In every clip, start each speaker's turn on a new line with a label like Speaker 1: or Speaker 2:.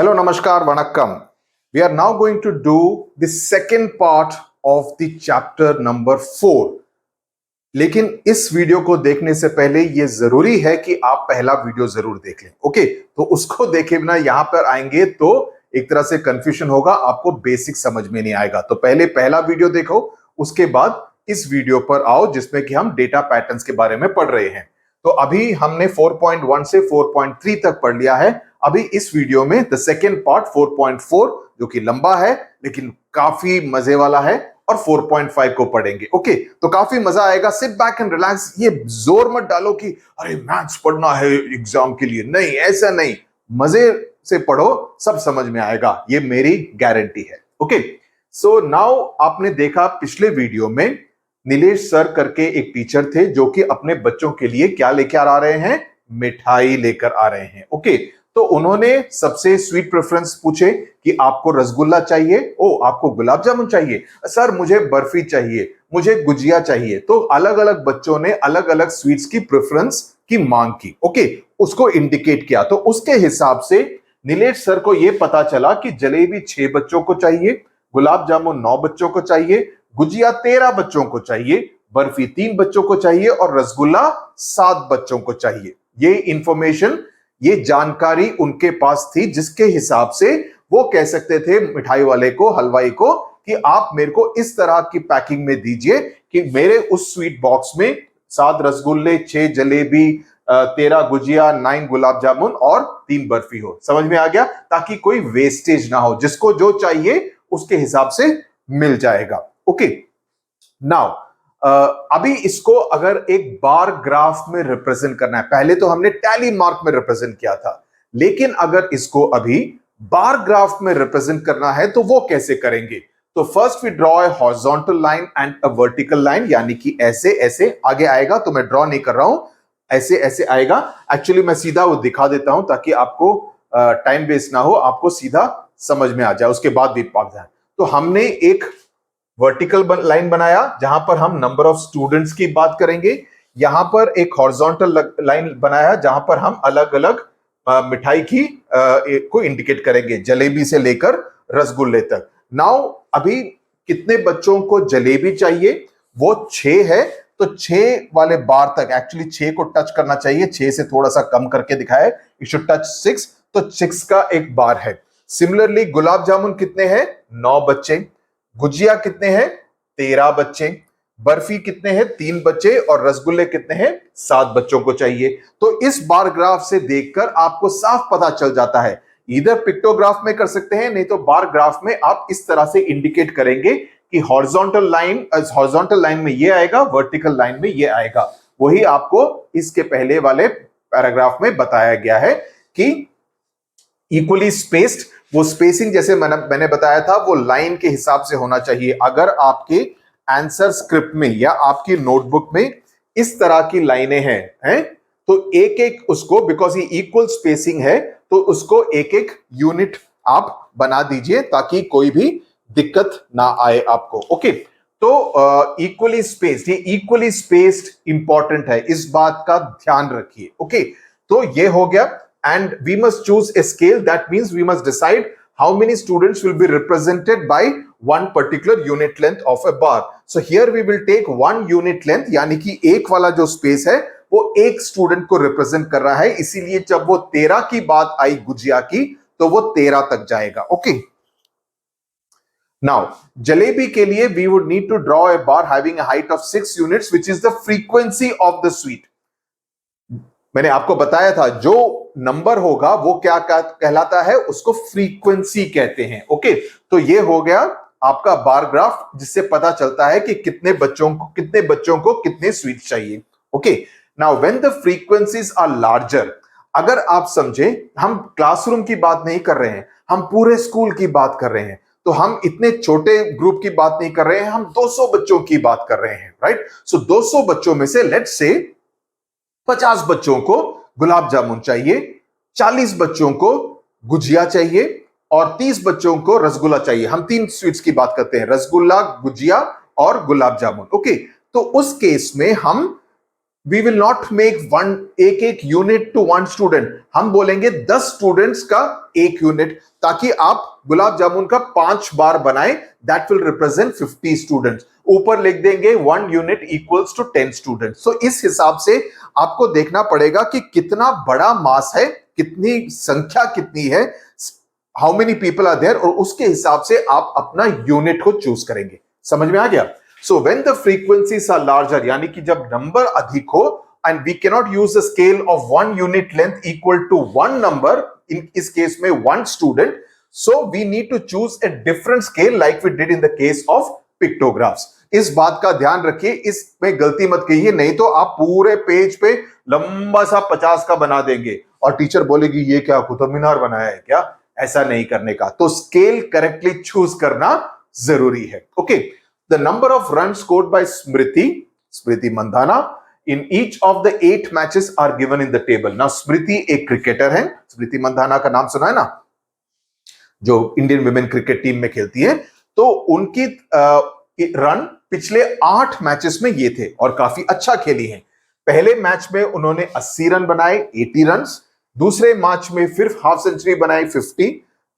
Speaker 1: Hello, Namaskar, Vanakkam. We are now going to do the second part of the chapter number 4. लेकिन इस video को देखने से पहले यह जरूरी है कि आप पहला वीडियो जरूर देख लें। ओके, तो उसको देखे बिना यहां पर आएंगे तो एक तरह से कंफ्यूजन होगा, आपको बेसिक समझ में नहीं आएगा। तो पहले पहला वीडियो देखो, उसके बाद इस वीडियो पर आओ जिसमें कि हम डेटा पैटर्न्स के बारे में पढ़ रहे हैं। तो अभी हमने 4.1 से 4.3 तक पढ़ लिया है। अभी इस वीडियो में द सेकेंड पार्ट 4.4 जो कि लंबा है लेकिन काफी मजे वाला है, और 4.5 को पढ़ेंगे। ओके, तो काफी मजा आएगा। Sit back and relax. ये जोर मत डालो कि अरे मैथ्स पढ़ना है एग्जाम के लिए, नहीं, ऐसा नहीं। मजे से पढ़ो, सब समझ में आएगा, ये मेरी गारंटी है। ओके, सो नाउ आपने देखा पिछले वीडियो में नीलेश सर करके एक टीचर थे जो कि अपने बच्चों के लिए क्या लेकर आ रहे हैं, मिठाई लेकर आ रहे हैं। ओके, तो उन्होंने सबसे स्वीट प्रेफरेंस पूछे कि आपको रसगुल्ला चाहिए, ओ आपको गुलाब जामुन चाहिए, सर मुझे बर्फी चाहिए, मुझे गुजिया चाहिए। तो अलग अलग बच्चों ने अलग अलग स्वीट्स की प्रेफरेंस की मांग की। ओके, उसको इंडिकेट किया। तो उसके हिसाब से नीलेश सर को यह पता चला कि जलेबी 6 बच्चों को चाहिए, गुलाब जामुन 9 बच्चों को चाहिए, गुजिया 13 बच्चों को चाहिए, बर्फी 3 बच्चों को चाहिए और रसगुल्ला 7 बच्चों को चाहिए। ये इंफॉर्मेशन, ये जानकारी उनके पास थी, जिसके हिसाब से वो कह सकते थे मिठाई वाले को, हलवाई को, कि आप मेरे को इस तरह की पैकिंग में दीजिए कि मेरे उस स्वीट बॉक्स में 7 रसगुल्ले, 6 जलेबी, 13 गुजिया, 9 गुलाब जामुन और 3 बर्फी हो। समझ में आ गया? ताकि कोई वेस्टेज ना हो, जिसको जो चाहिए उसके हिसाब से मिल जाएगा। ओके, नाउ अभी इसको अगर एक बार ग्राफ में रिप्रेजेंट करना है, पहले तो हमने टैली मार्क में रिप्रेजेंट किया था, लेकिन अगर इसको अभी बार ग्राफ में रिप्रेजेंट करना है तो वो कैसे करेंगे? तो first we draw a horizontal line and a vertical line, यानी कि ऐसे ऐसे आगे आएगा। तो मैं ड्रॉ नहीं कर रहा हूं, ऐसे ऐसे आएगा। एक्चुअली मैं सीधा वो दिखा देता हूं ताकि आपको टाइम वेस्ट ना हो, आपको सीधा समझ में आ जाए, उसके बाद भी पाक जाए। तो हमने एक वर्टिकल लाइन बनाया जहां पर हम नंबर ऑफ स्टूडेंट्स की बात करेंगे। यहां पर एक हॉरिजॉन्टल लाइन बनाया जहां पर हम अलग अलग मिठाई की को इंडिकेट करेंगे, जलेबी से लेकर रसगुल्ले तक। नाउ अभी कितने बच्चों को जलेबी चाहिए? वो 6 है, तो 6 वाले बार तक एक्चुअली 6 को टच करना चाहिए। 6 से थोड़ा सा कम करके दिखाया, इट शुड टच 6, तो 6 का एक बार है। सिमिलरली गुलाब जामुन कितने हैं? 9 बच्चे। गुजिया कितने हैं? 13 बच्चे। बर्फी कितने हैं? 3 बच्चे। और रसगुल्ले कितने हैं? 7 बच्चों को चाहिए। तो इस बार ग्राफ से देखकर आपको साफ पता चल जाता है। इधर पिक्टोग्राफ में कर सकते हैं, नहीं तो बार ग्राफ में आप इस तरह से इंडिकेट करेंगे कि हॉरिजॉन्टल लाइन में ये आएगा, वर्टिकल लाइन में ये आएगा। वही आपको इसके पहले वाले पैराग्राफ में बताया गया है कि इक्वली स्पेस्ड, वो स्पेसिंग जैसे मैंने बताया था वो लाइन के हिसाब से होना चाहिए। अगर आपके आंसर स्क्रिप्ट में या आपकी नोटबुक में इस तरह की लाइनें हैं तो एक एक उसको, बिकॉज ये इक्वल स्पेसिंग है, तो उसको एक एक यूनिट आप बना दीजिए ताकि कोई भी दिक्कत ना आए आपको। ओके, तो इक्वली स्पेस्ड, ये इक्वली स्पेस्ड इंपॉर्टेंट है, इस बात का ध्यान रखिए। ओके, तो ये हो गया। And we must choose a scale. That means we must decide how many students will be represented by one particular unit length of a bar. So here we will take 1 unit length, यानी कि एक वाला जो space है वो एक student को represent कर रहा है। इसीलिए जब वो 13 की बात आई गुजिया की तो वो 13 तक जाएगा। ओके, नाउ जलेबी के लिए we would need to draw a bar having a height of 6 units, which is the frequency of the sweet. मैंने आपको बताया था जो नंबर होगा वो क्या कहलाता है, उसको फ्रीक्वेंसी कहते हैं। ओके, तो ये हो गया आपका बार ग्राफ, जिससे पता चलता है कि कितने बच्चों को कितने स्वीट चाहिए। Okay, now when the frequencies are larger, अगर आप समझे हम क्लासरूम की बात नहीं कर रहे हैं, हम पूरे स्कूल की बात कर रहे हैं, तो हम इतने छोटे ग्रुप की बात नहीं कर रहे हैं, हम 200 बच्चों की बात कर रहे हैं, राइट? सो 200 बच्चों में से लेट्स से 50 बच्चों को गुलाब जामुन चाहिए, 40 बच्चों को गुजिया चाहिए और 30 बच्चों को रसगुल्ला चाहिए। हम 3 स्वीट्स की बात करते हैं, रसगुल्ला, गुजिया और गुलाब जामुन। ओके, तो उस केस में हम we will not make one एक एक यूनिट टू वन स्टूडेंट, हम बोलेंगे 10 स्टूडेंट्स का एक यूनिट, ताकि आप गुलाब जामुन का 5 बार बनाएं, दैट विल रिप्रेजेंट 50 स्टूडेंट्स। ऊपर लिख देंगे 1 यूनिट इक्वल्स टू 10 स्टूडेंट्स। सो इस हिसाब से आपको देखना पड़ेगा कि कितना बड़ा मास है, कितनी संख्या कितनी है, how many people are there, और उसके हिसाब से आप अपना यूनिट को चूज करेंगे। समझ में आ गया? So when the frequencies are larger, यानी कि जब नंबर अधिक हो, and we can not use the scale of 1 unit length equal to 1 number, in इस केस में 1 student, so we need to choose a different scale like we did in the case of pictographs. इस बात का ध्यान रखिए, इसमें गलती मत कीजिए, नहीं तो आप पूरे पेज पे लंबा सा 50 का बना देंगे और टीचर बोलेगी ये क्या कुतुब मीनार बनाया है क्या। ऐसा नहीं करने का, तो स्केल करेक्टली चूज करना जरूरी है। Okay, the number of run scored by Smriti Mandhana in each of the 8 matches are given in the table. Now Smriti एक क्रिकेटर है, स्मृति मंधाना का नाम सुना है ना, जो इंडियन वुमेन क्रिकेट टीम में खेलती है। तो उनकी रन पिछले 8 मैचेस में ये थे और काफी अच्छा खेली हैं। पहले मैच में उन्होंने 80 रन बनाए, 80 रन। दूसरे मैच में फिर हाफ सेंचुरी बनाई, 50।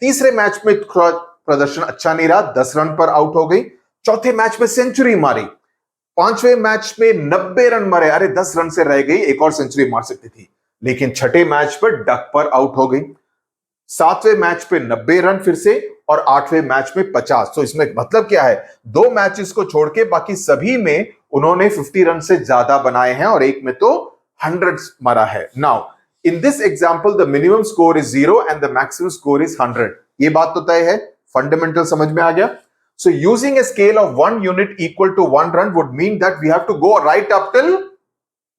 Speaker 1: तीसरे मैच में प्रदर्शन अच्छा नहीं रहा, 10 रन पर आउट हो गई। चौथे मैच में सेंचुरी मारी। पांचवें मैच में 90 रन मारे, अरे 10 रन से रह गई, एक और सेंचुरी मार सकती थी, लेकिन छठे मैच पर डक पर आउट हो गई। सातवें मैच पे 90 रन फिर से, और 8वें मैच में 50। तो इसमें मतलब क्या है, 2 मैचेस को छोड़ के बाकी सभी में उन्होंने 50 रन से ज्यादा बनाए हैं और एक में तो 100 मारा है। Now in this example the minimum score is 0 and the maximum score is 100। ये बात तो तय है, फंडामेंटल समझ में आ गया। So using a scale of 1 unit equal to 1 run would mean that we have to go right up till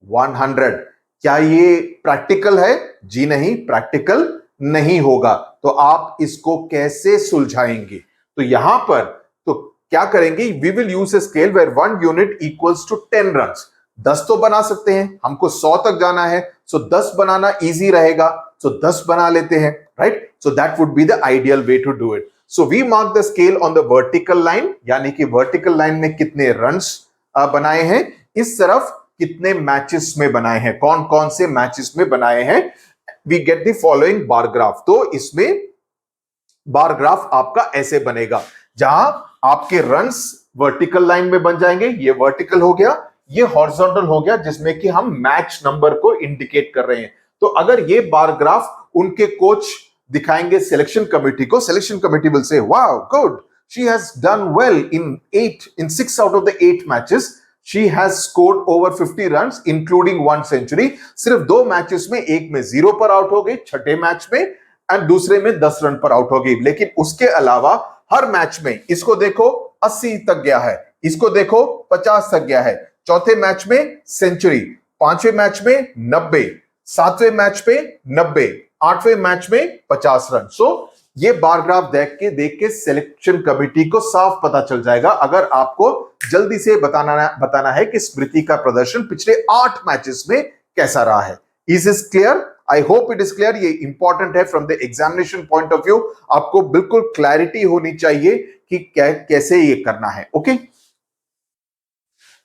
Speaker 1: 100। क्या ये प्रैक्टिकल है? जी नहीं, प्रैक्टिकल नहीं होगा। तो आप इसको कैसे सुलझाएंगे? तो यहां पर तो क्या करेंगे, we will use a scale where 1 unit equals to 10 run. 10 तो बना सकते हैं, हमको 100 तक जाना है, सो 10 बनाना इजी रहेगा, सो 10 बना लेते हैं, right? So that would be the ideal way to do it. So we mark the scale on the vertical line, यानी कि वर्टिकल लाइन में कितने रन्स बनाए हैं, इस तरफ कितने मैचेस में बनाए हैं, कौन कौन से मैचेस में बनाए हैं। We get the following bar graph. तो इसमें बार ग्राफ आपका ऐसे बनेगा, जहां आपके रन्स वर्टिकल लाइन में बन जाएंगे, ये वर्टिकल हो गया, ये हॉरिजॉन्टल हो गया, जिसमें कि हम मैच नंबर को इंडिकेट कर रहे हैं। तो अगर ये बार ग्राफ उनके कोच दिखाएंगे सिलेक्शन कमेटी को, selection committee will say wow good, she has done well in 6 out of the 8 matches, she has scored over 50 runs including 1 century. सिर्फ 2 मैचेस में, एक में 0 पर आउट हो गई छठे मैच में, एंड दूसरे में 10 रन पर आउट हो गई। लेकिन उसके अलावा हर मैच में, इसको देखो 80 तक गया है, इसको देखो 50 तक गया है, चौथे मैच में सेंचुरी, पांचवें मैच में 90, सातवें मैच में 90, आठवें मैच में 50 रन। सो ये बार ग्राफ देख के सिलेक्शन कमेटी को साफ पता चल जाएगा, अगर आपको जल्दी से बताना है कि स्मृति का प्रदर्शन पिछले 8 मैचेस में कैसा रहा है। Is is clear? I hope it is clear. ये इंपॉर्टेंट है from the examination point of view, आपको बिल्कुल क्लैरिटी होनी चाहिए कि कैसे ये करना है। Okay,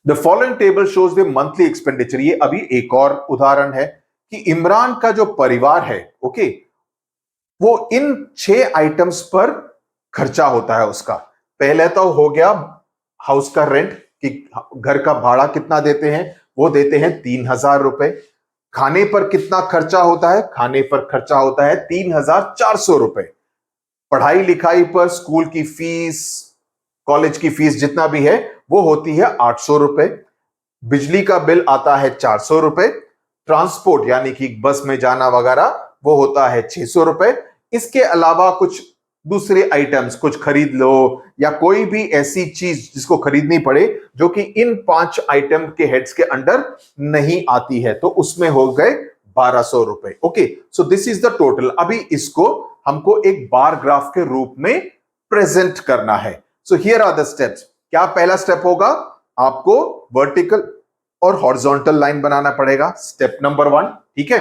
Speaker 1: the following table shows the monthly expenditure. ये अभी एक और उदाहरण है कि इमरान का जो परिवार है, ओके, वो इन 6 आइटम्स पर खर्चा होता है उसका। पहले तो हो गया हाउस का रेंट, कि घर का भाड़ा कितना देते हैं, वो देते हैं 3000 रुपए। खाने पर कितना खर्चा होता है, खाने पर खर्चा होता है 3400 रुपए। पढ़ाई लिखाई पर स्कूल की फीस, कॉलेज की फीस जितना भी है वो होती है 800 रुपए। बिजली का बिल आता है 400 रुपए। ट्रांसपोर्ट यानी कि बस में जाना वगैरह वो होता है 600 रुपए। इसके अलावा कुछ दूसरे आइटम्स कुछ खरीद लो, या कोई भी ऐसी चीज जिसको खरीदनी पड़े जो कि इन 5 आइटम के हेड्स के अंडर नहीं आती है, तो उसमें हो गए 1200 रुपए। Okay, so this is the total. अभी इसको हमको एक बार ग्राफ के रूप में प्रेजेंट करना है। So here are the steps. क्या पहला स्टेप होगा, आपको वर्टिकल और हॉरिजॉन्टल लाइन बनाना पड़ेगा, स्टेप नंबर 1। ठीक है,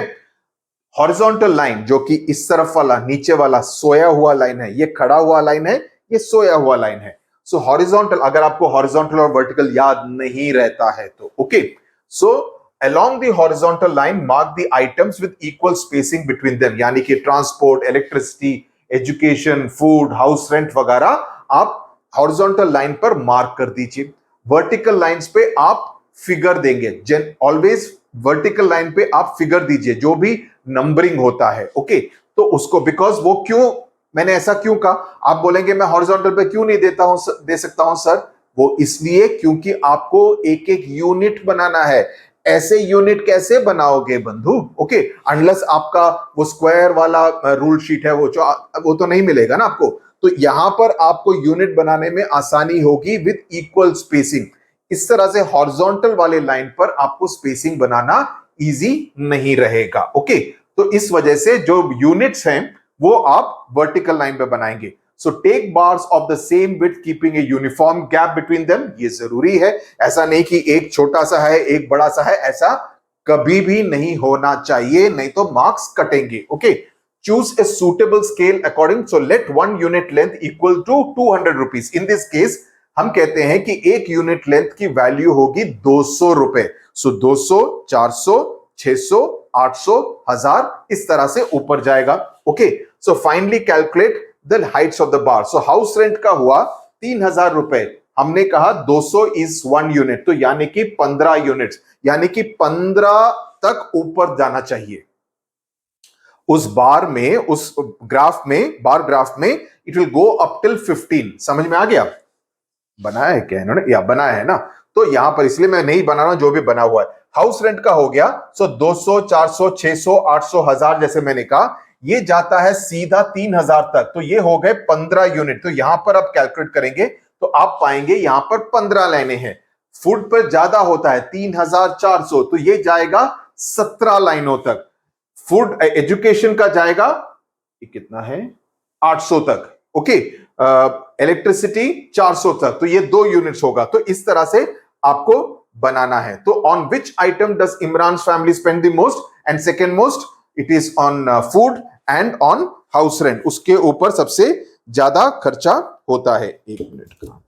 Speaker 1: हॉरिजॉन्टल लाइन जो कि इस तरफ वाला नीचे वाला सोया हुआ लाइन है, ये खड़ा हुआ लाइन है, ये सोया हुआ लाइन है। सो हॉरिजॉन्टल, अगर आपको हॉरिजॉन्टल और वर्टिकल याद नहीं रहता है तो okay, so along the horizontal line mark the items with equal spacing between them, यानी कि transport, electricity, education, food, house rent वगैरह आप हॉरिजॉन्टल लाइन पर मार्क कर दीजिए। वर्टिकल लाइंस पे आप फिगर देंगे, ऑलवेज वर्टिकल लाइन पे आप फिगर दीजिए जो भी नंबरिंग होता है। ओके, तो उसको, बिकॉज वो क्यों, मैंने ऐसा क्यों कहा, आप बोलेंगे मैं हॉरिजॉन्टल पे क्यों नहीं देता हूं, दे सकता हूं सर, वो इसलिए क्योंकि आपको एक एक यूनिट बनाना है। ऐसे यूनिट कैसे बनाओगे बंधु? ओके, अनलेस आपका वो स्क्वायर वाला रूल शीट है वो तो नहीं मिलेगा ना आपको। तो यहां पर आपको यूनिट बनाने में आसानी होगी विद इक्वल स्पेसिंग। इस तरह से हॉरिजॉन्टल वाले लाइन पर आपको स्पेसिंग बनाना इजी नहीं रहेगा। ओके, तो इस वजह से जो यूनिट्स हैं वो आप वर्टिकल लाइन पे बनाएंगे। So take bars of the same width keeping a uniform gap between them, ये जरूरी है। ऐसा नहीं कि एक छोटा सा है एक बड़ा सा है, ऐसा कभी भी नहीं होना चाहिए, नहीं तो मार्क्स कटेंगे। Okay, choose a suitable scale according, so let 1 unit length equal to 200 rupees. In this case हम कहते हैं कि एक यूनिट लेंथ की वैल्यू होगी 200 रुपए। सो 200, 400, 600, 800, 1000, इस तरह से ऊपर जाएगा। Okay, so finally calculate the Heights of the bar. So house rent का हुआ 3000 रुपए, हमने कहा 200 इज 1 यूनिट, तो यानी कि 15 यूनिट्स, यानी कि 15 तक ऊपर जाना चाहिए उस बार में, उस ग्राफ में, बार ग्राफ में it will go up till 15। समझ में आ गया? बनाया है क्या इन्होंने? या बनाया है ना, तो यहां पर इसलिए मैं नहीं बना रहा हूं, जो भी बना हुआ है। हाउस रेंट का हो गया, सो 200, 400, 600, 800, 1000, जैसे मैंने कहा ये जाता है सीधा 3000 तक, तो ये हो गए 15 यूनिट। तो यहां पर आप कैलकुलेट करेंगे तो आप पाएंगे यहां पर 15 लाइनें हैं। फुट पर ज्यादा होता है 3400, तो ये जाएगा 17 लाइनों तक। फूड एजुकेशन का जाएगा, ये कितना है, 800 तक। ओके, इलेक्ट्रिसिटी 400 तक, तो ये 2 यूनिट्स होगा। तो इस तरह से आपको बनाना है। तो on which item does Imran family spend the most, and second most it is on food and on house rent, उसके ऊपर सबसे ज्यादा खर्चा होता है। एक मिनट का,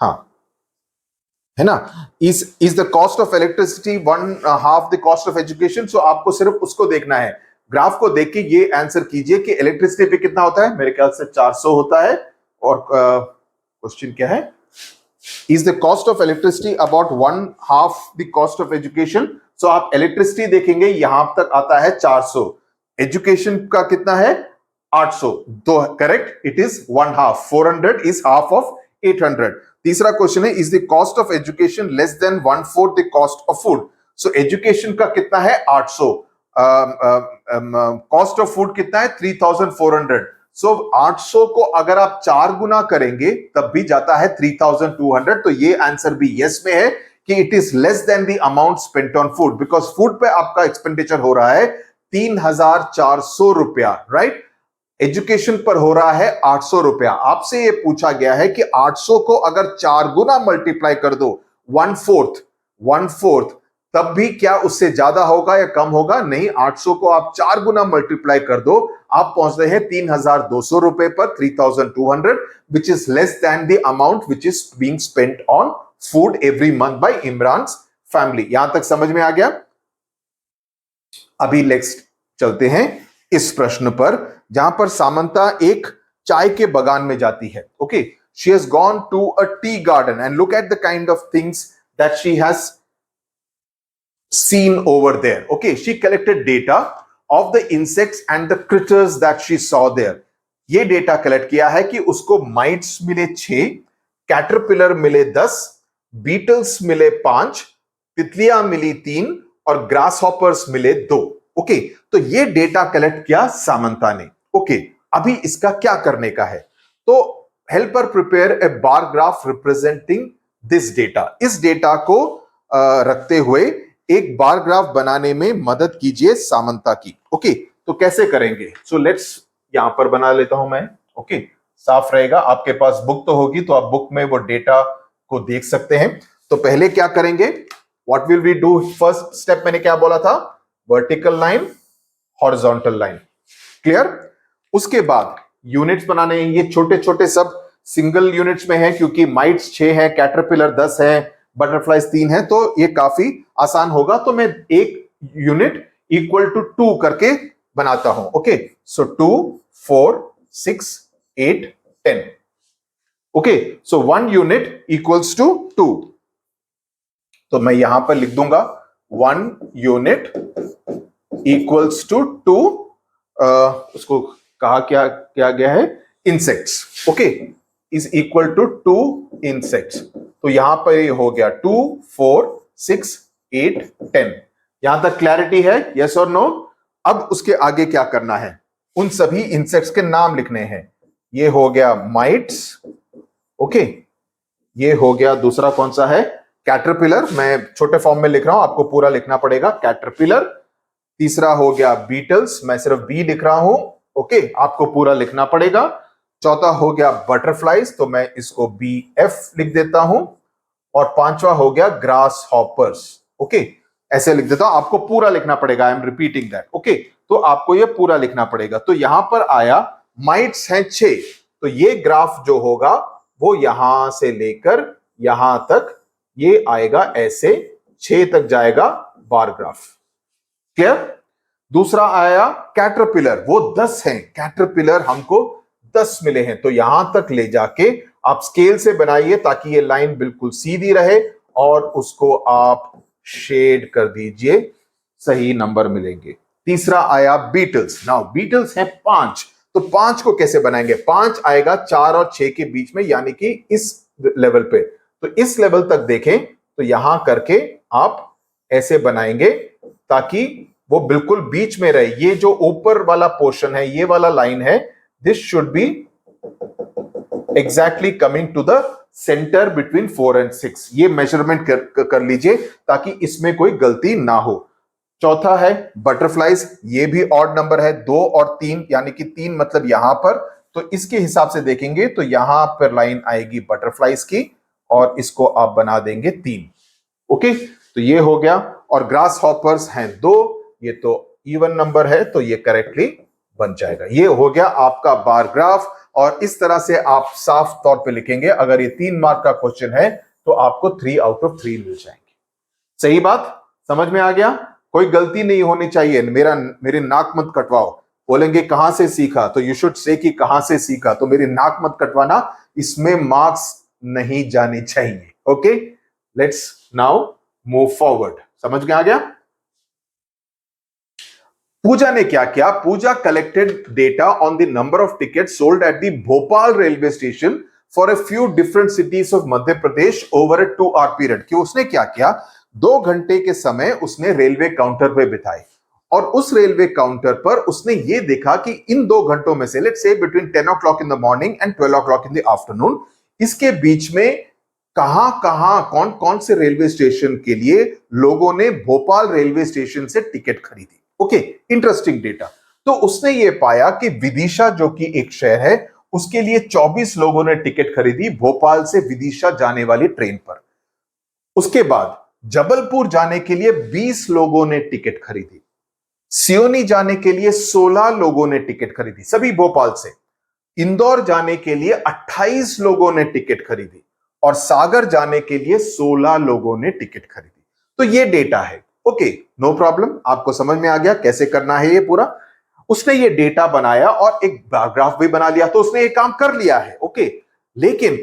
Speaker 1: हाँ, है ना, is the cost of electricity 1/2 the cost of education. So आपको सिर्फ उसको देखना है, ग्राफ को देख के ये आंसर कीजिए कि इलेक्ट्रिसिटी पे कितना होता है। मेरे ख्याल से 400 होता है। और क्वेश्चन क्या है, is the cost of electricity about 1/2 the cost of education. So आप इलेक्ट्रिसिटी देखेंगे, यहां तक आता है 400, एजुकेशन का कितना है 800, तो correct, it is 1/2, 400 is half of 800। तीसरा क्वेश्चन है, is the cost of education less than 1/4 the cost of food. So education का कितना है 800, कॉस्ट ऑफ फूड कितना है 3400। सो 800 को अगर आप 4 गुना करेंगे तब भी जाता है 3200। तो ये आंसर भी यस में है कि it is less than the amount spent on food, because food पे आपका एक्सपेंडिचर हो रहा है 3400 रुपया, राइट। एजुकेशन पर हो रहा है 800 रुपया। आपसे ये पूछा गया है कि 800 को अगर 4 गुना मल्टीप्लाई कर दो, 1/4, तब भी क्या उससे ज्यादा होगा या कम होगा? नहीं, 800 को आप 4 गुना मल्टीप्लाई कर दो, आप पहुंच रहे हैं 3200 रुपए पर, 3200, which is less than the amount which is being spent on food every month by Imran family. यहां तक समझ में आ गया? अभी नेक्स्ट चलते हैं इस प्रश्न पर, जहां पर सामंता एक चाय के बागान में जाती है। Okay, she has gone to a tea garden and look at the kind of things that she has seen over there. Okay, she collected data of the insects and the critters that she saw there. ये data collect किया है कि उसको mites मिले 6, caterpillar मिले 10, Beatles मिले 5, तितलियां मिली 3 और ग्रास हॉपर्स मिले 2। ओके, तो ये डेटा कलेक्ट किया सामंता ने। ओके, अभी इसका क्या करने का है? तो help her prepare a bar graph representing this data. इस डेटा को रखते हुए एक बार ग्राफ बनाने में मदद कीजिए सामंता की। ओके, तो कैसे करेंगे? सो लेट्स, यहां पर बना लेता हूं मैं। ओके, साफ रहेगा। आपके पास बुक तो होगी, तो आप बुक में वो डेटा को देख सकते हैं। तो पहले क्या करेंगे, what will we do? First step मैंने क्या बोला था? Vertical line, horizontal line, clear. उसके बाद यूनिट्स बनाने हैं, ये छोटे छोटे सब सिंगल यूनिट्स में है क्योंकि माइट्स 6 है, कैटरपिलर 10 है, बटरफ्लाइज 3 है, तो ये काफी आसान होगा। तो मैं एक यूनिट इक्वल टू 2 करके बनाता हूं। Okay, so 2, 4, 6, 8, 10। Okay, so 1 unit equals to 2। तो मैं यहां पर लिख दूंगा 1 यूनिट इक्वल्स टू 2, उसको कहा क्या गया है, insects. Okay, is equal to 2 insects. तो यहां पर ये हो गया 2, 4, 6, 8, 10। यहां तक क्लैरिटी है, यस और नो? अब उसके आगे क्या करना है, उन सभी इंसेक्ट्स के नाम लिखने हैं। ये हो गया माइट्स। ओके, ये हो गया, दूसरा कौन सा है, कैटरपिलर। मैं छोटे फॉर्म में लिख रहा हूं, आपको पूरा लिखना पड़ेगा, कैटरपिलर। तीसरा हो गया बीटल्स, मैं सिर्फ बी लिख रहा हूं। ओके, आपको पूरा लिखना पड़ेगा। चौथा हो गया बटरफ्लाइज, तो मैं इसको बी एफ लिख देता हूं। और पांचवा हो गया ग्रास हॉपर्स। ओके, ऐसे लिख देता हूं, आपको पूरा लिखना पड़ेगा। I am repeating that. Okay, तो आपको ये पूरा लिखना पड़ेगा। तो यहां पर आया माइट्स हैं 6, तो ये ग्राफ जो होगा वो यहां से लेकर यहां तक ये आएगा, ऐसे 6 तक जाएगा बार ग्राफ। क्लियर? दूसरा आया कैटरपिलर, वो 10 हैं, कैटरपिलर हमको 10 मिले हैं। तो यहां तक ले जाके आप स्केल से बनाइए ताकि ये लाइन बिल्कुल सीधी रहे, और उसको आप शेड कर दीजिए, सही नंबर मिलेंगे। तीसरा आया बीटल्स। नाउ बीटल्स हैं 5, तो 5 को कैसे बनाएंगे, 5 आएगा 4 और 6 के बीच में, यानी कि इस लेवल पे। तो इस लेवल तक देखें तो यहां करके आप ऐसे बनाएंगे ताकि वो बिल्कुल बीच में रहे। ये जो ऊपर वाला पोर्शन है, ये वाला लाइन है, this should be exactly coming to the centre between 4 and 6। ये मेजरमेंट कर लीजिए ताकि इसमें कोई गलती ना हो। चौथा है बटरफ्लाइज, ये भी ऑड नंबर है, 2 और 3, यानी कि 3 मतलब यहां पर। तो इसके हिसाब से देखेंगे तो यहां पर लाइन आएगी बटरफ्लाइज की, और इसको आप बना देंगे 3। ओके, तो ये हो गया। और ग्रास हॉपर्स हैं 2, ये तो इवन नंबर है, तो ये करेक्टली बन जाएगा। ये हो गया आपका बार ग्राफ। और इस तरह से आप साफ तौर पे लिखेंगे। अगर ये 3 मार्क का क्वेश्चन है तो आपको 3 out of 3 मिल जाएंगे। सही बात समझ में आ गया? कोई गलती नहीं होनी चाहिए। मेरी नाक मत कटवाओ। बोलेंगे कहां से सीखा, तो यू शुड से कि कहां से सीखा। तो मेरी नाक मत कटवाना, इसमें मार्क्स नहीं जाने चाहिए। Okay, let's now move forward. समझ में आ गया? पूजा ने क्या किया, Pooja collected data on the number of ticket sold at the Bhopal railway station for a few different cities of Madhya Pradesh over a 2 hour period. कि उसने क्या किया, 2 घंटे के समय उसने रेलवे काउंटर पे बिताए, और उस रेलवे काउंटर पर उसने ये देखा कि इन 2 घंटों में से, let's say between 10 o'clock in the morning and 12 o'clock in the afternoon, इसके बीच में कहां कहां कौन कौन से रेलवे स्टेशन के लिए लोगों ने भोपाल रेलवे स्टेशन से टिकट खरीदी। Okay, interesting data. तो उसने ये पाया कि विदिशा जो कि एक शहर है, उसके लिए 24 लोगों ने टिकट खरीदी भोपाल से विदिशा जाने वाली ट्रेन पर। उसके बाद जबलपुर जाने के लिए 20 लोगों ने टिकट खरीदी। सियोनी जाने के लिए 16 लोगों ने टिकट खरीदी, सभी भोपाल से। इंदौर जाने के लिए 28 लोगों ने टिकट खरीदी, और सागर जाने के लिए 16 लोगों ने टिकट खरीदी। तो ये डेटा है। ओके, नो प्रॉब्लम, आपको समझ में आ गया कैसे करना है ये पूरा। उसने ये डेटा बनाया और एक ग्राफ भी बना लिया, तो उसने ये काम कर लिया है। ओके, लेकिन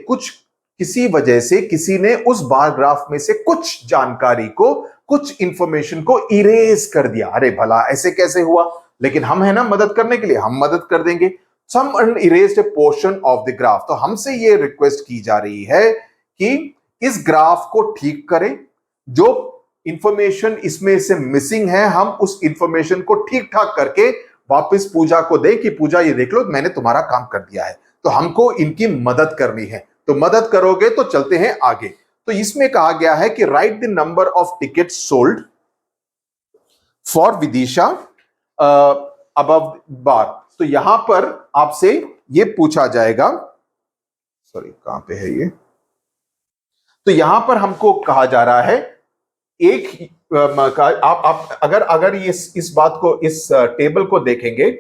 Speaker 1: किसी वजह से किसी ने उस बार ग्राफ में से कुछ जानकारी को, कुछ इंफॉर्मेशन को इरेज कर दिया। अरे भला ऐसे कैसे हुआ, लेकिन हम है ना मदद करने के लिए, हम मदद कर देंगे। Someone erased a portion of the graph। तो हमसे ये रिक्वेस्ट की जा रही है कि इस ग्राफ को ठीक करें, जो इंफॉर्मेशन इसमें से मिसिंग है हम उस इंफॉर्मेशन को ठीक ठाक करके वापस पूजा को दें कि पूजा ये देख लो मैंने तुम्हारा काम कर दिया है। तो हमको इनकी मदद करनी है, तो मदद करोगे तो चलते हैं आगे। तो इसमें कहा गया है कि write the number of ticket sold for Vidisha above bar. तो यहां पर आपसे ये पूछा जाएगा, सॉरी कहां पे है ये, तो यहां पर हमको कहा जा रहा है एक आप अगर ये इस बात को, इस टेबल को देखेंगे,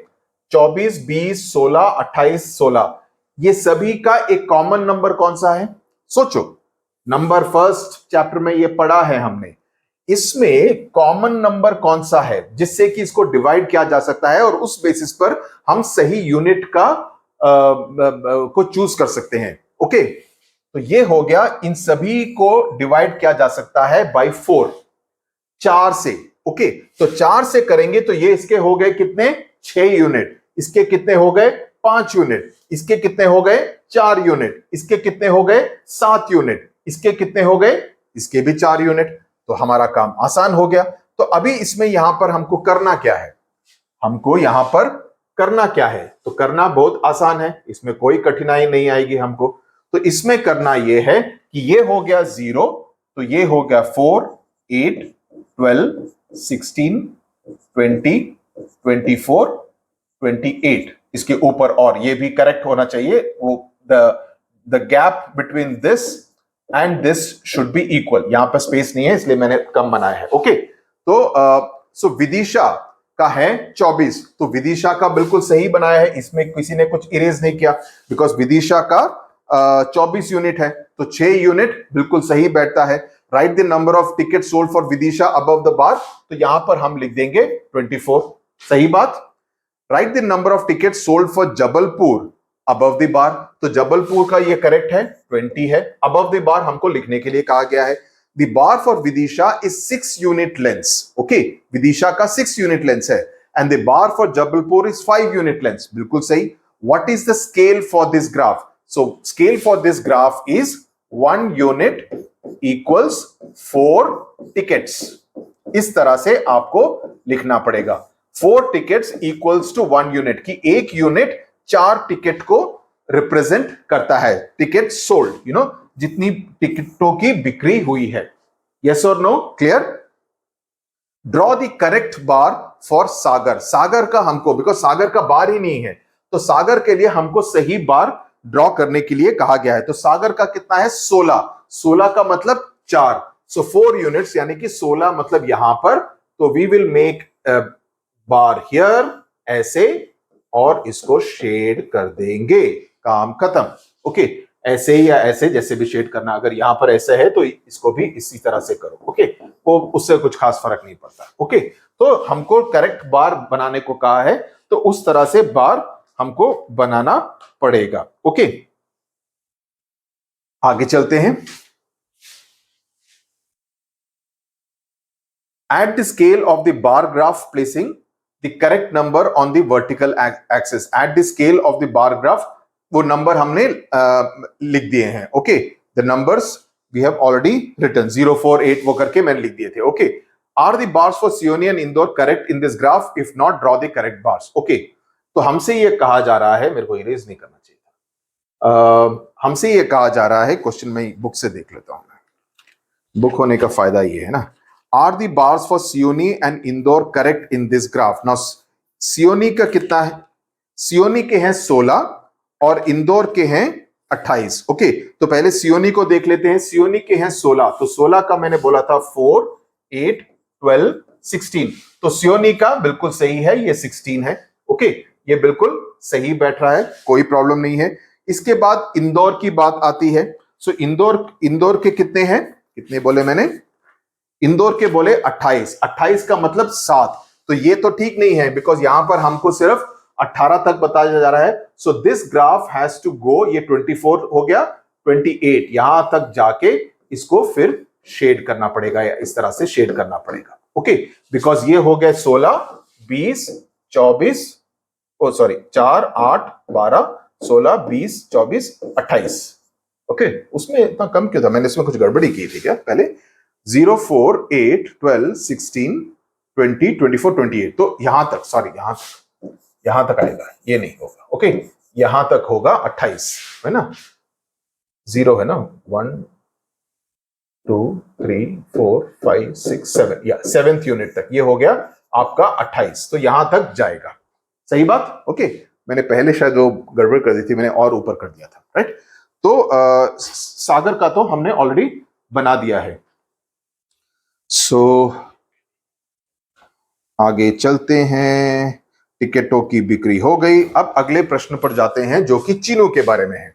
Speaker 1: 24, 20, 16, 28, 16, ये सभी का एक कॉमन नंबर कौन सा है? सोचो, नंबर फर्स्ट चैप्टर में ये पढ़ा है हमने, इसमें कॉमन नंबर कौन सा है जिससे कि इसको डिवाइड किया जा सकता है और उस बेसिस पर हम सही यूनिट का को चूज कर सकते हैं। ओके, तो ये हो गया, इन सभी को डिवाइड किया जा सकता है बाय 4, 4 से। ओके, तो 4 से करेंगे तो ये इसके हो गए कितने? 6 यूनिट। इसके कितने हो गए? 5 यूनिट। इसके कितने हो गए? 4 यूनिट। इसके कितने हो गए? 7 यूनिट। इसके कितने हो गए? इसके भी 4 यूनिट। तो हमारा काम आसान हो गया। तो अभी इसमें यहां पर हमको करना क्या है? हमको यहां पर करना क्या है? तो करना बहुत आसान है, इसमें कोई कठिनाई नहीं आएगी हमको। तो इसमें करना यह है कि ये हो गया 0, तो ये हो गया 4, 8, 12, 16, 20, 24, 28। इसके ऊपर और ये भी करेक्ट होना चाहिए, वो the gap between this and this should B equal. यहां पर स्पेस नहीं है इसलिए मैंने कम बनाया है। ओके, तो विदिशा का है 24, तो विदिशा का बिल्कुल सही बनाया है, इसमें किसी ने कुछ इरेज नहीं किया, बिकॉज विदिशा का 24 यूनिट है, तो 6 यूनिट बिल्कुल सही बैठता है। Right the number of ticket sold for Vidisha above the bar, तो यहां पर हम लिख देंगे 24, सही बात। Right the number of ticket sold for Jabalpur above the bar, तो जबलपुर का ये करेक्ट है, 20 है। अबव द बार हमको लिखने के लिए कहा गया है। The bar for Vidisha is 6 unit lengths. Okay, Vidisha का 6 unit lengths है, and the bar for Jabalpur is 5 unit lengths. बिल्कुल सही। What is the scale for this graph? So scale for this graph is 1 unit equals 4 tickets. इस तरह से आपको लिखना पड़ेगा। 4 tickets equals to 1 unit, की एक यूनिट 4 टिकट को रिप्रेजेंट करता है। टिकट सोल्ड, जितनी टिकटों की बिक्री हुई है। यस और no? Clear? Draw the correct bar for Sagar. Sagar का हमको, बिकॉज सागर का बार ही नहीं है, तो सागर के लिए हमको सही बार ड्रॉ करने के लिए कहा गया है। तो सागर का कितना है? 16। 16 का मतलब 4, सो 4 यूनिट्स, यानी कि 16 मतलब यहां पर। तो we will make bar here ऐसे, और इसको शेड कर देंगे, काम खत्म। ओके, ऐसे ही या ऐसे, जैसे भी शेड करना। अगर यहां पर ऐसे है तो इसको भी इसी तरह से करो। ओके, वो उससे कुछ खास फर्क नहीं पड़ता। ओके, तो हमको करेक्ट बार बनाने को कहा है, तो उस तरह से बार हमको बनाना पड़ेगा। ओके, आगे चलते हैं। At the scale of the bar graph, placing the correct number on the vertical axis. At the scale of the bar graph, वो नंबर हमने लिख दिए हैं। Okay, the numbers we have already written, 0, 4, 8 वो करके मैंने लिख दिए थे। Okay, are the bars for Seoni and Indore correct in this graph? If not, draw the correct bars. Okay, तो हमसे ये कहा जा रहा है, मेरे को इरेज नहीं करना चाहिए, हमसे ये कहा जा रहा है, क्वेश्चन में बुक से देख लेता हूं। बुक होने का फायदा ये है ना। Are the bars for Seoni and Indore correct in this graph? Now Seoni का कितना है? सियोनी के हैं 16 और इंदौर के हैं 28। ओके, तो पहले सियोनी को देख लेते हैं। सियोनी के हैं 16, तो 16 का मैंने बोला था 4, 8, 12, 16, तो सियोनी का बिल्कुल सही है, ये 16 है। ओके, ये बिल्कुल सही बैठ रहा है, कोई प्रॉब्लम नहीं है। इसके बाद इंदौर की बात आती है। सो इंदौर के कितने हैं? कितने बोले मैंने? इंदौर के बोले 28। 28 का मतलब 7, तो ये तो ठीक नहीं है, बिकॉज यहां पर हमको सिर्फ 18 तक बताया जा रहा है। So this graph has to go, ये 24 हो गया, 28 यहां तक जाके इसको फिर शेड करना पड़ेगा, या इस तरह से शेड करना पड़ेगा। ओके, बिकॉज ये हो गए 16, 20, 24, ओ सॉरी 4, 8, 12, 16, 20, 24, 28। ओके, उसमें इतना कम क्यों था? मैंने इसमें कुछ गड़बड़ी की थी क्या पहले? 0, 4, 8, 12, 16, 20, 24, 28, तो यहां तक, सॉरी यहां तक आएगा, ये नहीं होगा। ओके, यहां तक होगा 28, है ना? 0 है ना, 1, 2, 3, 4, 5, 6, 7, या 7th यूनिट तक ये हो गया आपका 28, तो यहां तक जाएगा। सही बात? ओके, मैंने पहले शायद वो गड़बड़ कर दी थी, मैंने और ऊपर कर दिया था। राइट, तो सागर का तो हमने ऑलरेडी बना दिया है। सो आगे चलते हैं। टिकटों की बिक्री हो गई। अब अगले प्रश्न पर जाते हैं जो कि चीनों के बारे में है।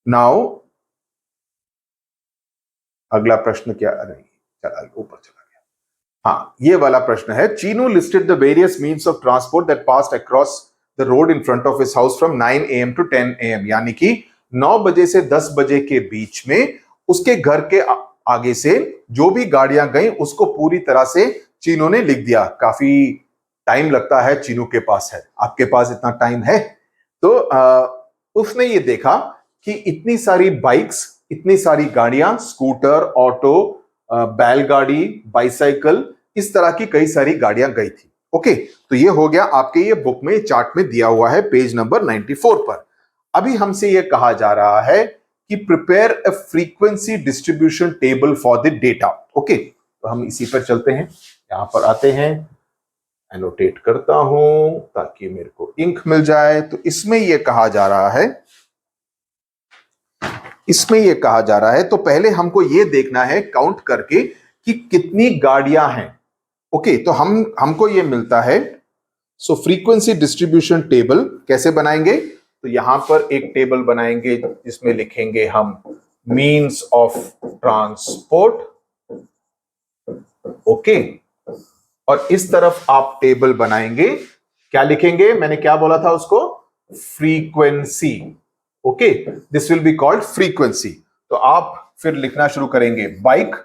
Speaker 1: नाउ अगला प्रश्न क्या, नहीं चला ऊपर चला गया। हाँ, ये वाला प्रश्न है, Chinu listed the various means of transport that passed across the road in front of his house from 9 AM to 10 AM, यानी कि 9 बजे से 10 बजे के बीच में उसके घर के आगे से जो भी गाड़ियां गई उसको पूरी तरह से चीनू ने लिख दिया। काफी टाइम लगता है, चीनू के पास है, आपके पास इतना टाइम है? तो उसने ये देखा कि इतनी सारी बाइक्स, इतनी सारी गाड़ियां, स्कूटर, ऑटो, बैलगाड़ी, बाइसाइकिल, इस तरह की कई सारी गाड़ियां गई थी। ओके, तो ये हो गया आपके ये बुक में चार्ट में दिया हुआ है पेज नंबर 94 पर। अभी हमसे ये कहा जा रहा है कि prepare a frequency distribution table for the data. Okay, तो हम इसी पर चलते हैं, यहां पर आते हैं, एनोटेट करता हूं ताकि मेरे को इंक मिल जाए। तो इसमें यह कहा जा रहा है, तो पहले हमको यह देखना है काउंट करके कि कितनी गाड़ियां हैं। ओके, तो हमको यह मिलता है। सो फ्रीक्वेंसी डिस्ट्रीब्यूशन टेबल कैसे बनाएंगे? तो यहां पर एक टेबल बनाएंगे जिसमें लिखेंगे हम मीन्स ऑफ ट्रांसपोर्ट। ओके, और इस तरफ आप टेबल बनाएंगे, क्या लिखेंगे? मैंने क्या बोला था उसको? Frequency. Okay, this will be called frequency. तो आप फिर लिखना शुरू करेंगे बाइक।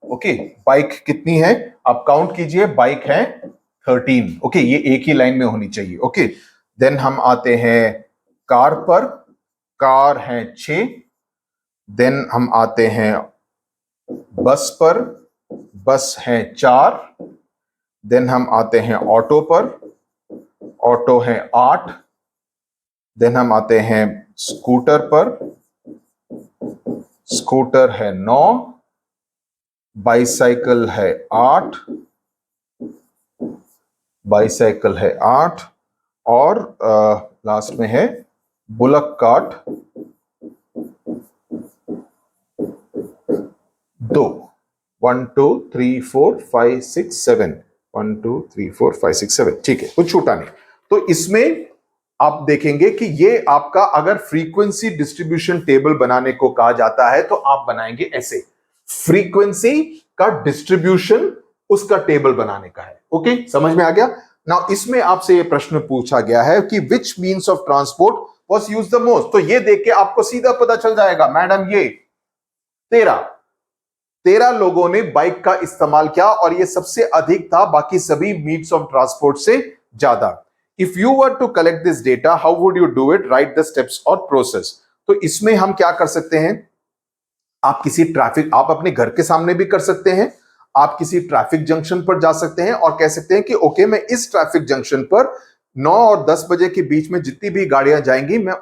Speaker 1: ओके, बाइक कितनी है आप काउंट कीजिए, बाइक है 13। ओके, ये एक ही लाइन में होनी चाहिए। ओके, देन हम आते हैं कार पर, कार है 6। देन हम आते हैं बस पर, बस है 4। देन हम आते हैं ऑटो पर, ऑटो है 8। देन हम आते हैं स्कूटर पर, स्कूटर है 9। बाइसाइकिल है 8, बाइसाइकिल है 8। और लास्ट में है बुलक कार्ट 2। 1 2 3 4 5 6 7, 1 2 3 4 5 6 7, ठीक है, कुछ छूटा नहीं। तो इसमें आप देखेंगे कि ये आपका अगर फ्रीक्वेंसी डिस्ट्रीब्यूशन टेबल बनाने को कहा जाता है तो आप बनाएंगे ऐसे, फ्रीक्वेंसी का डिस्ट्रीब्यूशन उसका टेबल बनाने का है। ओके, समझ में आ गया ना? इसमें आपसे ये प्रश्न पूछा गया है कि which means of transport was used the most. तो ये देख के आपको सीधा पता चल जाएगा, मैडम ये 13 लोगों ने बाइक का इस्तेमाल किया और ये सबसे अधिक था बाकी सभी मीन्स ऑफ ट्रांसपोर्ट से ज्यादा। If you were to collect this data, how would you do it? Write the steps और प्रोसेस। तो इसमें हम क्या कर सकते हैं, आप किसी ट्रैफिक, आप अपने घर के सामने भी कर सकते हैं, आप किसी ट्रैफिक जंक्शन पर जा सकते हैं और कह सकते हैं कि ओके, मैं इस ट्रैफिक जंक्शन पर 9 और 10 बजे के बीच में जितनी भी गाड़ियां जाएंगी मैं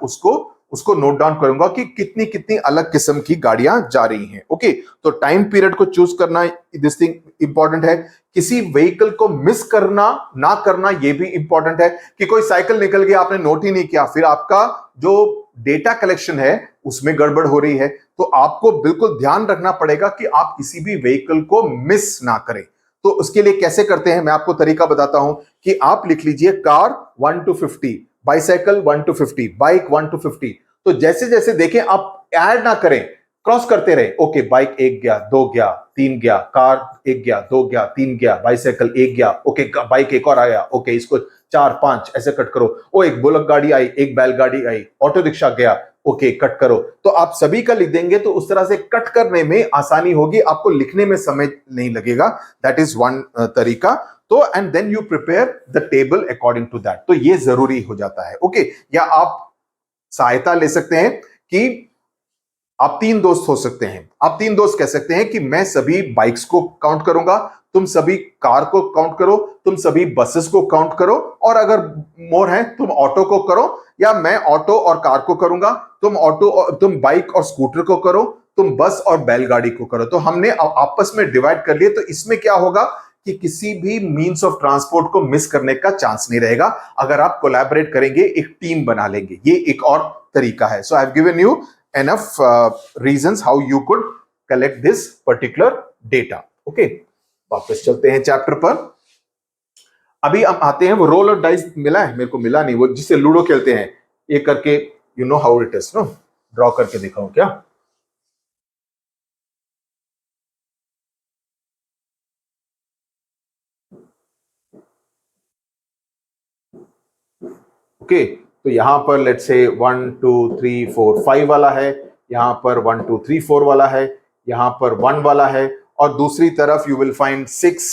Speaker 1: उसको नोट डाउन करूंगा कि कितनी कितनी अलग किस्म की गाड़ियां जा रही हैं। ओके, तो टाइम पीरियड को चूज करना, दिस थिंग इंपॉर्टेंट है। किसी व्हीकल को मिस करना ना करना ये भी इंपॉर्टेंट है कि कोई साइकिल निकल गया आपने नोट ही नहीं किया, फिर आपका जो डेटा कलेक्शन है उसमें गड़बड़ हो रही है। तो आपको बिल्कुल ध्यान रखना पड़ेगा कि आप किसी भी व्हीकल को मिस ना करें। तो उसके लिए कैसे करते हैं मैं आपको तरीका बताता हूं कि आप लिख लीजिए car 1 to 50, bicycle 1 to 50, bike 1 to 50। तो जैसे जैसे देखें आप ऐड ना करें, क्रॉस करते रहे। ओके, बाइक 1 गया, 2 गया, 3 गया, कार 1 गया, 2 गया, 3 गया, बाइसाइकिल 1 गया। ओके, बाइक एक और आया। ओके, इसको 4 5 ऐसे कट करो। ओ, एक बुलक गाड़ी आई, एक बैलगाड़ी आई, ऑटो रिक्शा गया। ओके, कट करो। तो आप सभी का लिख देंगे तो उस तरह से कट करने में आसानी होगी, आपको लिखने में समय नहीं लगेगा। दैट इज वन तरीका। तो and then you prepare the table according to that. तो ये जरूरी हो जाता है। ओके, या आप सहायता ले सकते हैं कि आप 3 दोस्त हो सकते हैं। आप 3 दोस्त कह सकते हैं कि मैं सभी बाइक्स को काउंट करूंगा, तुम सभी कार को काउंट करो, तुम सभी बसेस को काउंट करो, और अगर मोर है तुम ऑटो को करो, या मैं ऑटो और कार को करूंगा, तुम बाइक और स्कूटर को करो, तुम बस और बैलगाड़ी को करो। तो हमने आपस में डिवाइड कर लिए। तो इसमें क्या होगा कि किसी भी मीन्स ऑफ ट्रांसपोर्ट को मिस करने का चांस नहीं रहेगा अगर आप कोलैबोरेट करेंगे, एक टीम बना लेंगे। ये एक और तरीका है। So I have given you enough reasons how you could collect this particular data. Okay, वापस चलते हैं चैप्टर पर। अभी हम आते हैं, वो रोल और डाइस मिला है मेरे को? मिला नहीं, वो जिससे लूडो खेलते हैं, ये करके, you know how it is, no? Draw करके दिखाऊं क्या? ओके, तो यहां पर लेट्स से 1 2 3 4 5 वाला है, यहां पर 1 2 3 4 वाला है, यहां पर 1 वाला है, और दूसरी तरफ यू विल फाइंड 6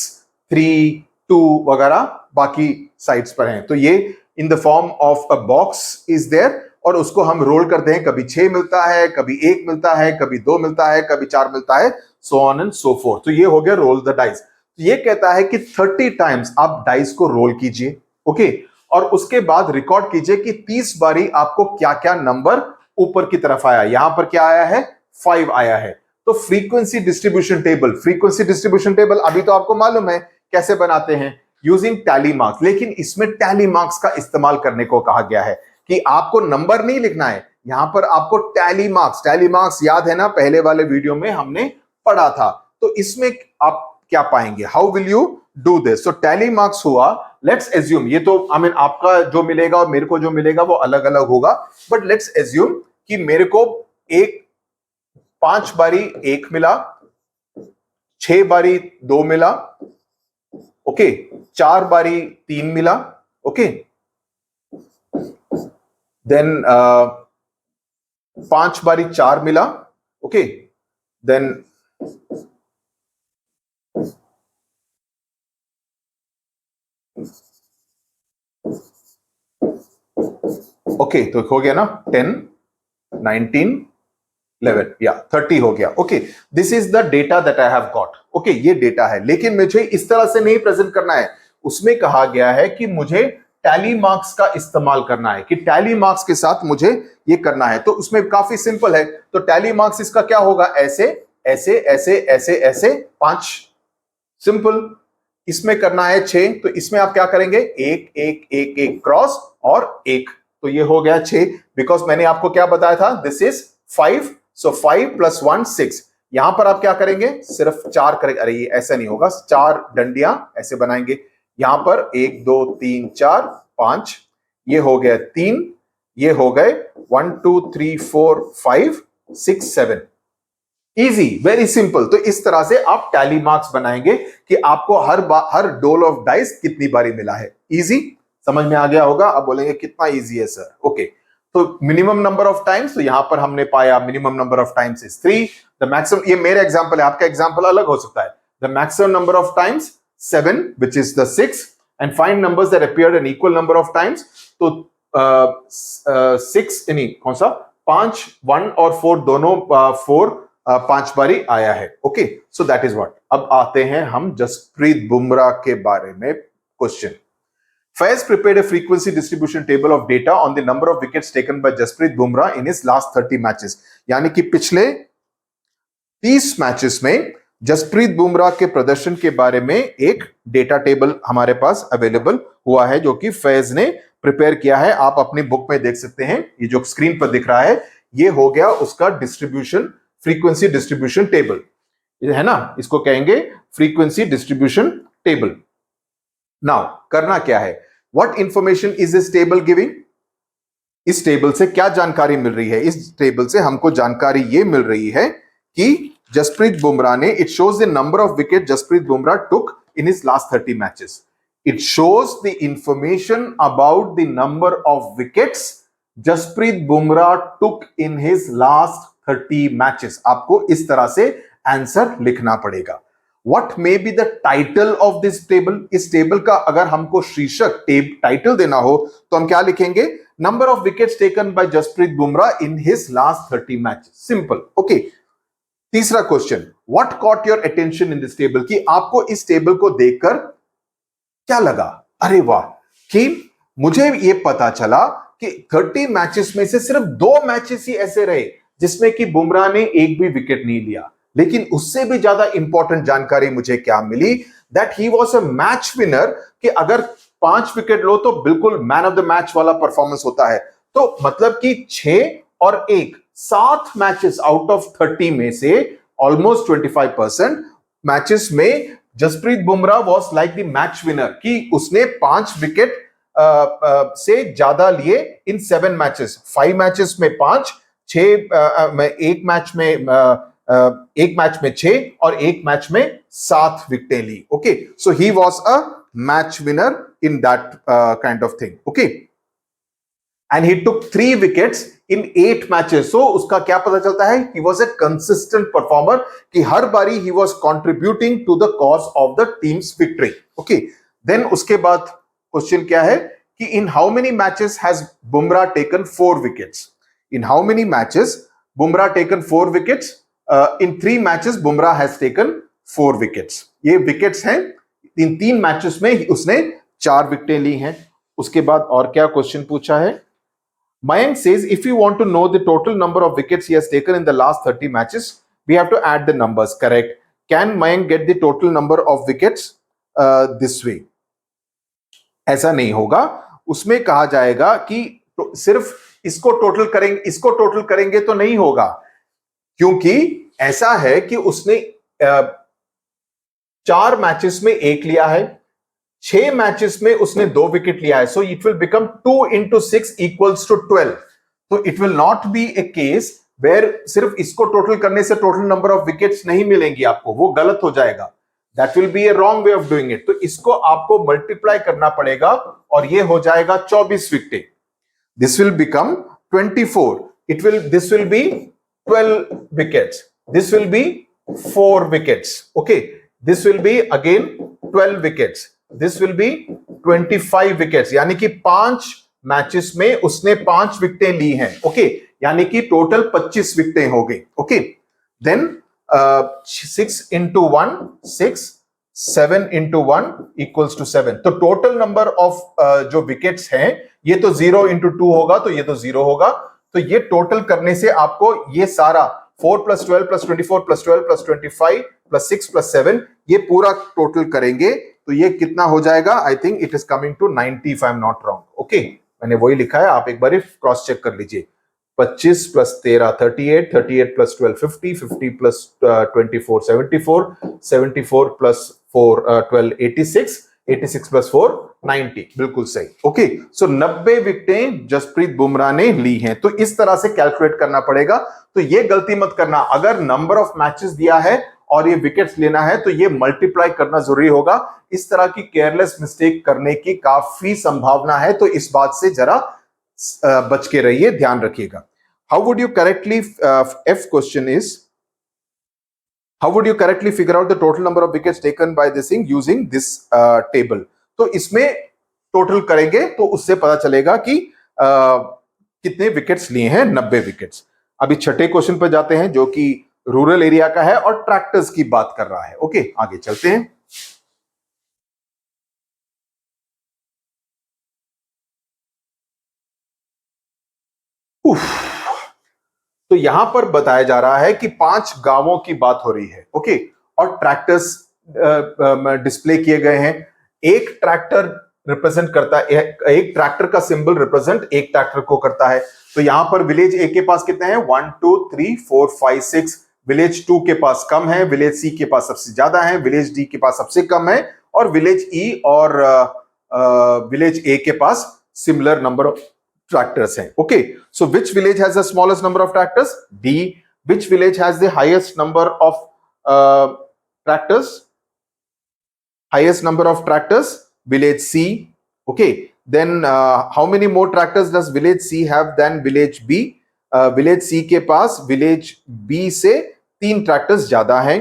Speaker 1: 3 2 वगैरह बाकी साइड्स पर हैं। तो ये in the form of a box is there, और उसको हम रोल करते हैं, कभी 6 मिलता है, कभी 1 मिलता है, कभी 2 मिलता है, कभी 4 मिलता है, so on and so fourth. तो ये हो गया रोल द डाइस। तो ये कहता है कि 30 टाइम्स आप डाइस को रोल कीजिए, ओके, और उसके बाद रिकॉर्ड कीजिए कि 30 बारी आपको क्या क्या नंबर ऊपर की तरफ आया। यहां पर क्या आया है? 5 आया है। तो frequency distribution table, frequency distribution table अभी तो आपको मालूम है कैसे बनाते हैं, यूजिंग टैली मार्क्स। लेकिन इसमें टैली मार्क्स का इस्तेमाल करने को कहा गया है कि आपको नंबर नहीं लिखना है, यहां पर आपको टैली मार्क्स, टैली मार्क्स याद है ना, पहले वाले वीडियो में हमने पढ़ा था। तो इसमें आप क्या पाएंगे? How will you do this? So tally marks हुआ, लेट्स एज्यूम, ये तो आई मीन आपका जो मिलेगा और मेरे को जो मिलेगा वो अलग अलग होगा, बट लेट्स एज्यूम कि मेरे को एक 5 बारी 1 मिला, 6 बारी 2 मिला, ओके, 4 बारी 3 मिला, ओके, देन 5 बारी 4 मिला, ओके, देन ओके, तो हो गया ना 10 19 11 या 30 हो गया। Okay, this is the data that I have got. Okay, ये डेटा है, लेकिन मुझे इस तरह से नहीं प्रेजेंट करना है। उसमें कहा गया है कि मुझे टैली मार्क्स का इस्तेमाल करना है, कि टैली मार्क्स के साथ मुझे ये करना है। तो उसमें काफी सिंपल है। तो टैली मार्क्स इसका क्या होगा? ऐसे ऐसे ऐसे ऐसे ऐसे 5, सिंपल। इसमें करना है 6, तो इसमें आप क्या करेंगे? 1 1 1 1 क्रॉस और 1, तो ये हो गया 6। बिकॉज मैंने आपको क्या बताया था? दिस इज 5, सो 5 + 1 6। यहां पर आप क्या करेंगे? सिर्फ 4 करेंगे। अरे ये ऐसा नहीं होगा, 4 डंडियां ऐसे बनाएंगे। यहां पर 1 2 3 4 5, ये हो गया 3, ये हो गए 1 2 3 4 5 6 7। Easy, very simple. तो इस तरह से आप टैली मार्क्स बनाएंगे कि आपको हर डोल ऑफ डाइस कितनी बारी मिला है। इजी, समझ में आ गया होगा। अब बोलेंगे कितना इजी है सर? ओके, तो मिनिमम नंबर ऑफ टाइम्स, तो यहां पर हमने पाया minimum number of times is 3। The maximum, ये मेरा एग्जांपल है, आपका एग्जांपल अलग हो सकता है। The maximum number of times 7, which is the 6, and find numbers that appeared an equal number of times. तो 6 यानी कौन सा? 5, 1 और 4 दोनों 4 5 बारी आया है। Okay, so that is what. अब आते हैं हम जसप्रीत बुमराह के बारे में question. Faiz prepared a frequency distribution table of data on the number of wickets taken by Jasprit Bumrah in his last 30 matches। यानी कि पिछले 30 मैचेस में जसप्रीत बुमराह के प्रदर्शन के बारे में एक डेटा टेबल हमारे पास अवेलेबल हुआ है, जो कि फैज ने प्रिपेयर किया है। आप अपनी बुक में देख सकते हैं, ये जो स्क्रीन पर दिख रहा है, ये हो गया उसका डिस्ट्रीब्यूशन, फ्रीक्वेंसी डिस्ट्रीब्यूशन टेबल, है ना, इसको कहेंगे फ्रीक्वेंसी डिस्ट्रीब्यूशन टेबल। नाउ करना क्या है? What information is this table giving? इस टेबल से क्या जानकारी मिल रही है? इस टेबल से हमको जानकारी ये मिल रही है कि जसप्रीत बुमराह ने, it shows the number of wicket Jasprit Bumrah took in his last 30 matches. It shows the information about the number of wickets Jasprit Bumrah took in his last 30 matches. आपको इस तरह से आंसर लिखना पड़ेगा। What may be the title of this table? इस table का अगर हमको शीर्षक टाइटल देना हो तो हम क्या लिखेंगे? Number of wickets taken by Jasprit Bumrah in his last 30 matches. Simple. Okay, तीसरा question, what caught your attention in this table? कि आपको इस टेबल को देखकर क्या लगा? अरे वाह, कि मुझे ये पता चला कि 30 मैचेस में से सिर्फ 2 मैचेस ही ऐसे रहे जिसमें कि बुमराह ने एक भी विकेट नहीं लिया। लेकिन उससे भी ज्यादा इंपॉर्टेंट जानकारी मुझे क्या मिली? That he was a match winner, कि अगर 5 विकेट लो तो बिल्कुल मैन ऑफ द मैच वाला परफॉर्मेंस होता है। तो मतलब कि 6 और 1, 7 मैचेस आउट ऑफ 30 में से ऑलमोस्ट 25% मैचेस में Jasprit Bumrah was like the match winner, कि उसने 5 विकेट से ज्यादा लिए इन 7 मैचेस, 5 मैचेस में 5, 6 में एक मैच में 6 और एक मैच में 7 विकेटें ली. Okay, so he was a match winner in that kind of thing. Okay, and he took 3 wickets in 8 matches. So उसका क्या पता चलता है? He was a consistent performer, कि हर बारी he was contributing to the cause of the team's victory. Okay, then उसके बाद क्वेश्चन क्या है कि in how many matches has Bumrah taken 4 wickets? In how many matches Bumrah taken 4 wickets? In 3 matches Bumrah has taken 4 wickets. ये wickets हैं, इन 3 matches में उसने 4 विकेटें ली हैं. उसके बाद और क्या क्वेश्चन पूछा है? Mayank says, if you want to know the total number of wickets he has taken in the last 30 matches, we have to add the numbers. Correct. Can Mayank get the total number of wickets this way? ऐसा नहीं होगा. उसमें कहा जाएगा कि सिर्फ इसको total करेंगे तो नहीं होगा, क्योंकि ऐसा है कि उसने 4 मैचेस में 1 लिया है, 6 मैचेस में उसने 2 विकेट लिया है. So it will become 2 into 6 equals to 12. तो it will not be a case where सिर्फ इसको टोटल करने से टोटल नंबर ऑफ विकेट्स नहीं मिलेंगी आपको, वो गलत हो जाएगा. That will be A wrong way of doing it. तो इसको आपको मल्टीप्लाई करना पड़ेगा और ये हो जाएगा 24 विकेटें. This will become 24. This will be 12 wickets. This will be 4 wickets. Okay, this will be again 12 wickets. This will be 25 wickets. यानी कि 5 मैचेस में उसने 5 विकेटें ली हैं. ओके, यानी कि टोटल 25 विकेटें हो गई. Okay, then 6 into 1 6, 7 into 1 equals to 7. तो टोटल नंबर ऑफ जो विकेट्स हैं, ये तो 0 into 2 होगा, तो ये तो 0 होगा. तो ये टोटल करने से आपको ये सारा 4 + 12 + 24 + 12 + 25 + 6 + 7 ये पूरा टोटल करेंगे तो ये कितना हो जाएगा? I think it is coming to 90 if I am not wrong. Okay, मैंने वही लिखा है, आप एक बार क्रॉस चेक कर लीजिए. 25 + 13 38, 38 + 12 50, 50 + 24 74, 74 + 4 12 86, 86 + 4 90. बिल्कुल सही. ओके, सो 90 विकेटें जसप्रीत बुमराह ने ली हैं. तो इस तरह से कैलकुलेट करना पड़ेगा. तो ये गलती मत करना, अगर नंबर ऑफ मैचेस दिया है और ये विकेट्स लेना है तो ये मल्टीप्लाई करना जरूरी होगा. इस तरह की केयरलेस मिस्टेक करने की काफी संभावना है, तो इस बात से जरा बच के रहिए, ध्यान रखिएगा. How would you correctly, F question is, how would you correctly figure out the total number of wickets taken by this thing using this table? तो इसमें टोटल करेंगे तो उससे पता चलेगा कि कितने विकेट्स लिए हैं. 90 विकेट्स. अभी छठे क्वेश्चन पर जाते हैं, जो कि रूरल एरिया का है और ट्रैक्टर्स की बात कर रहा है. ओके, आगे चलते हैं. तो यहां पर बताया जा रहा है कि 5 गांवों की बात हो रही है. ओके, और ट्रैक्टर्स डिस्प्ले किए गए हैं. एक ट्रैक्टर रिप्रेजेंट करता है, एक ट्रैक्टर का सिंबल रिप्रेजेंट एक ट्रैक्टर को करता है. तो यहां पर विलेज ए के पास कितने हैं? 1 2 3 4 5 6. विलेज 2 के पास कम है, विलेज सी के पास सबसे ज्यादा है, विलेज डी के पास सबसे कम है, और विलेज ई और विलेज ए के पास सिमिलर नंबर ऑफ tractors हैं. Okay, so which village has the smallest number of tractors? D. Which village has the highest number of tractors? Highest number of tractors? Village C. Okay, then how many more tractors does village C have than village B? Village C के पास village B से 3 tractors ज्यादा हैं.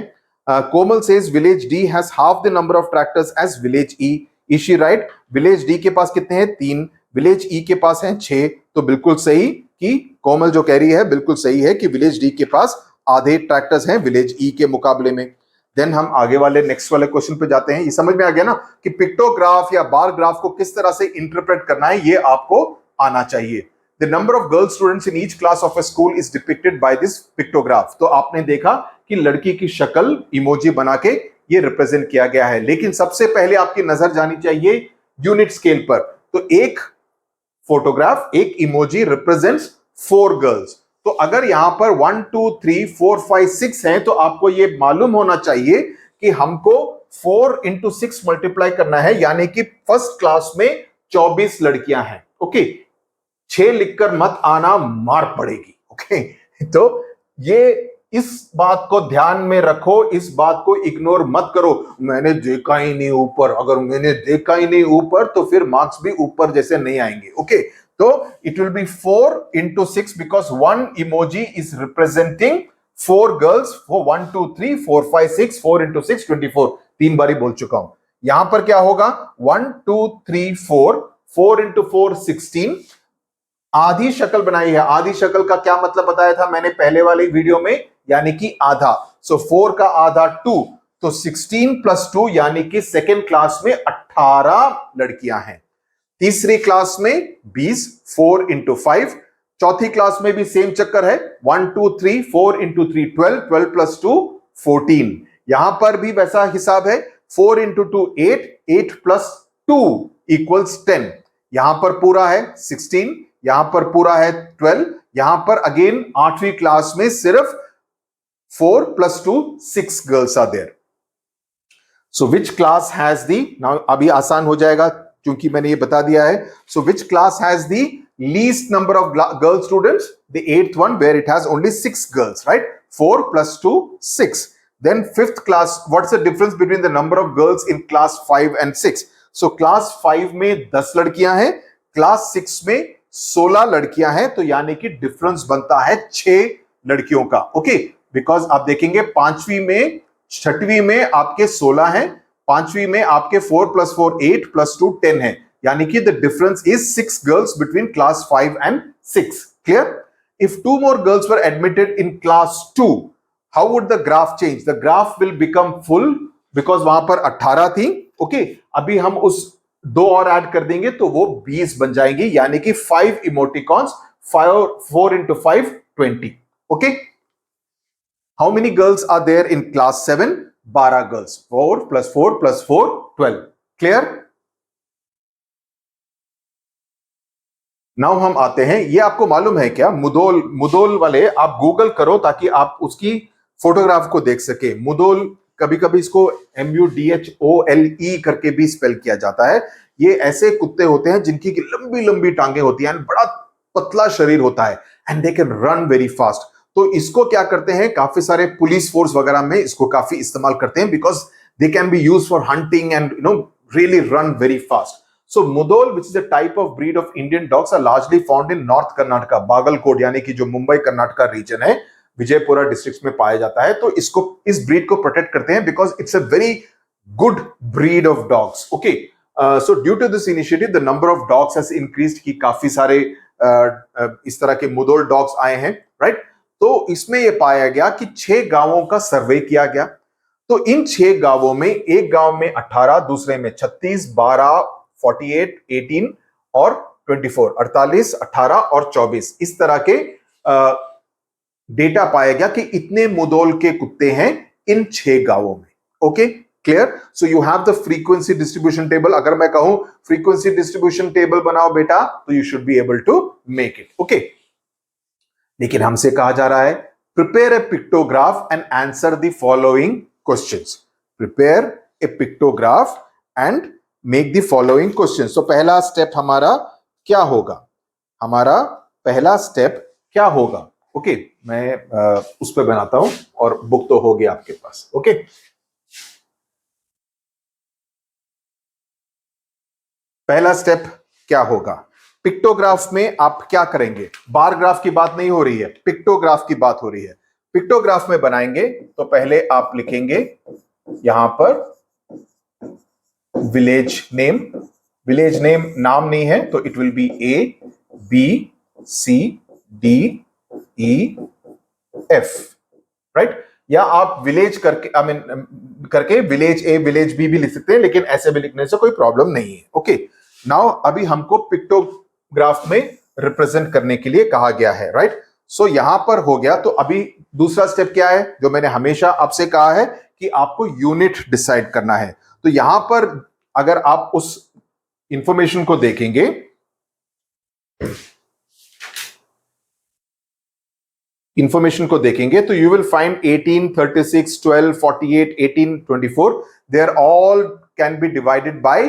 Speaker 1: Komal says village D has half the number of tractors as village E. Is she right? Village D के पास कितने हैं? 3. Village ई के पास हैं 6. तो बिल्कुल सही कि कोमल जो कह रही है बिल्कुल सही है कि विलेज डी के पास आधे ट्रैक्टर्स हैं विलेज ई के मुकाबले में. देन हम आगे वाले नेक्स्ट वाले क्वेश्चन पे जाते हैं. ये समझ में आ गया ना कि पिक्टोग्राफ या बार ग्राफ को किस तरह से इंटरप्रेट करना है, ये आपको आना चाहिए. The number of girl students in each class of a school is depicted by this pictograph. तो आपने देखा कि लड़की की शक्ल इमोजी बना के ये रिप्रेजेंट किया गया है. लेकिन सबसे पहले आपकी नजर जानी चाहिए यूनिट स्केल पर. तो एक फोटोग्राफ, एक इमोजी रिप्रेजेंट्स 4 गर्ल्स. तो अगर यहां पर 1 2 3 4 5 6 हैं तो आपको यह मालूम होना चाहिए कि हमको 4 इंटू 6 मल्टीप्लाई करना है, यानी कि फर्स्ट क्लास में 24 लड़कियां हैं। ओके, 6 लिखकर मत आना, मार पड़ेगी। ओके, तो ये इस बात को ध्यान में रखो, इस बात को इग्नोर मत करो। मैंने देखा ही नहीं ऊपर, अगर मैंने देखा ही नहीं ऊपर तो फिर मार्क्स भी ऊपर जैसे नहीं आएंगे। ओके, तो it will be 4 into 6 because one emoji is representing 4 girls. 1 2 3 4 5 6, 4 into 6 24। 3 बारी बोल चुका हूं। यहां पर क्या होगा, 1 2 3 4, 4 इंटू 4 16। आधी शक्ल बनाई है। आधी शक्ल का क्या मतलब बताया था मैंने पहले वाली वीडियो में, यानी कि आधा। सो 4 का आधा 2, तो 16 प्लस 2 यानी कि सेकेंड क्लास में 18 लड़कियां हैं। तीसरी क्लास में 20, 4 इंटू 5। चौथी क्लास में भी सेम चक्कर है, 1 2 3 4 इंटू 3 12, 12 प्लस 2 14। यहां पर भी वैसा हिसाब है, 4 इंटू 2 8, 8 प्लस 2 इक्वल्स 10। यहां पर पूरा है 16, यहां पर पूरा है 12। यहां पर अगेन 8वीं क्लास में सिर्फ 4 plus 2 6 girls are there. So which class has the, now अभी आसान हो जाएगा क्योंकि मैंने ये बता दिया है। So which class has the least number of girl students, the 8th one where it has only 6 girls, right? 4 plus 2 6. Then 5th class, what's the difference between the number of girls in class 5 and 6? So class 5 में 10 लड़कियां हैं, class 6 में 16 लड़कियां हैं, तो यानी कि difference बनता है 6 लड़कियों का। ओके, बिकॉज आप देखेंगे 5वीं में, 6वीं में आपके 16 हैं, 5वीं में आपके 4 प्लस 4 8 प्लस 2 10 है, यानी कि the difference is 6 girls between class 5 and 6। Clear? If 2 more girls were admitted in class 2, how would the graph change? The graph will become full because वहां पर 18 थी। ओके, अभी हम उस 2 और ऐड कर देंगे तो वो 20 बन जाएंगी, यानी कि 5 emoticons, 4 into 5 20। Okay, how many girls are there in class 7? 12 girls. 4 plus 4 plus 4 12। Clear? Now हम आते हैं, ये आपको मालूम है क्या, मुदोल, मुदोल वाले आप गूगल करो ताकि आप उसकी फोटोग्राफ को देख सके। मुदोल, कभी कभी इसको MUDHOLE करके भी स्पेल किया जाता है। ये ऐसे कुत्ते होते हैं जिनकी लंबी लंबी टांगे होती हैं, बड़ा पतला शरीर होता है, and they can run very fast. तो इसको क्या करते हैं, काफी सारे पुलिस फोर्स वगैरह में इसको काफी इस्तेमाल करते हैं, because they can be use for hunting and really run very fast. So Mudol, which is a type of breed of Indian dogs, are largely found in North Karnataka, Bagalkot यानी कि जो मुंबई कर्नाटका रीजन है, विजयपुरा डिस्ट्रिक्ट में पाया जाता है। तो इसको, इस ब्रीड को प्रोटेक्ट करते हैं because it's a very good breed of dogs. Okay, so due to this initiative the number of dogs has increased, की काफी सारे इस तरह के मुदोल डॉग्स आए हैं, राइट? तो इसमें यह पाया गया कि 6 गांवों का सर्वे किया गया। तो इन 6 गांवों में, एक गांव में 18, दूसरे में 36, 12, 48, 18 और 24, 48, 18 और 24, इस तरह के डेटा पाया गया कि इतने मुदोल के कुत्ते हैं इन 6 गांवों में। Okay, clear? So you have the frequency distribution table. अगर मैं कहूं फ्रीक्वेंसी डिस्ट्रीब्यूशन टेबल बनाओ बेटा, तो you should be able to make it. Okay, लेकिन हमसे कहा जा रहा है prepare a pictograph and answer the following questions. Prepare a pictograph and make the following questions. So पहला स्टेप हमारा क्या होगा? हमारा पहला स्टेप क्या होगा? ओके, मैं उस पर बनाता हूं, और बुक तो हो गया आपके पास। ओके, पहला स्टेप क्या होगा? पिक्टोग्राफ में आप क्या करेंगे? बार ग्राफ की बात नहीं हो रही है, पिक्टोग्राफ की बात हो रही है। पिक्टोग्राफ में बनाएंगे तो पहले आप लिखेंगे यहां पर विलेज नेम। विलेज नेम नाम नहीं है तो it will B ABCDEF, right? या आप विलेज करके, आई मीन करके विलेज A विलेज B भी लिख सकते हैं, लेकिन ऐसे भी लिखने से कोई प्रॉब्लम नहीं है। ओके, नाउ अभी हमको पिक्टोग्राफ में रिप्रेजेंट करने के लिए कहा गया है, राइट? सो यहां पर हो गया। तो अभी दूसरा स्टेप क्या है, जो मैंने हमेशा आपसे कहा है कि आपको यूनिट डिसाइड करना है। तो यहां पर अगर आप उस इंफॉर्मेशन को देखेंगे, इंफॉर्मेशन को देखेंगे तो you will find 18, 36, 12, 48, 18, 24 they are all can be divided by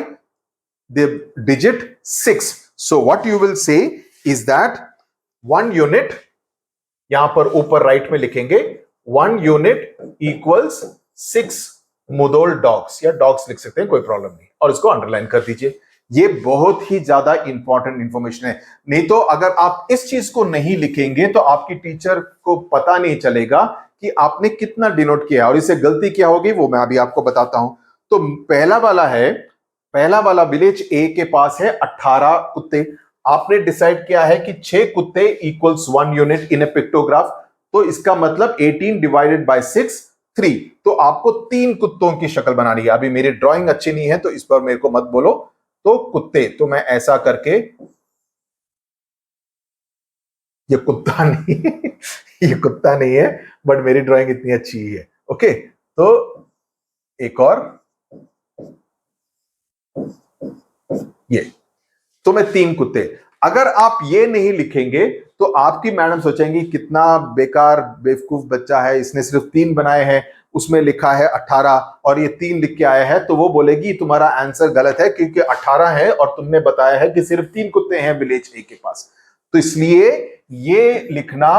Speaker 1: the digit 6. So what you will say is that 1 unit, यहां पर ऊपर राइट में लिखेंगे 1 यूनिट इक्वल्स 6 मुदोल डॉग्स, या डॉग्स लिख सकते हैं, कोई प्रॉब्लम नहीं, और इसको अंडरलाइन कर दीजिए. ये बहुत ही ज्यादा इंपॉर्टेंट इंफॉर्मेशन है. नहीं तो अगर आप इस चीज को नहीं लिखेंगे तो आपकी टीचर को पता नहीं चलेगा कि आपने कितना डिनोट किया, और इससे गलती क्या होगी वो मैं अभी आपको बताता हूं. तो पहला वाला विलेज ए के पास है 18 कुत्ते. आपने डिसाइड किया है कि 6 कुत्ते equals 1 unit in A pictograph. तो इसका मतलब 18 डिवाइडेड बाय 6 3. तो आपको 3 कुत्तों की शक्ल बनानी है. अभी मेरी ड्राइंग अच्छी नहीं है तो इस पर मेरे को मत बोलो. तो कुत्ते, तो मैं ऐसा करके, ये कुत्ता नहीं ये कुत्ता नहीं है, बट मेरी ड्राइंग इतनी अच्छी है. ओके, तो एक और ये, तो मैं 3 कुत्ते. अगर आप ये नहीं लिखेंगे तो आपकी मैडम सोचेंगी कितना बेकार बेवकूफ बच्चा है, इसने सिर्फ 3 बनाए हैं, उसमें लिखा है 18 और ये 3 लिख के आया है. तो वो बोलेगी तुम्हारा आंसर गलत है क्योंकि 18 है और तुमने बताया है कि सिर्फ 3 कुत्ते हैं विलेज ए के पास. तो इसलिए ये लिखना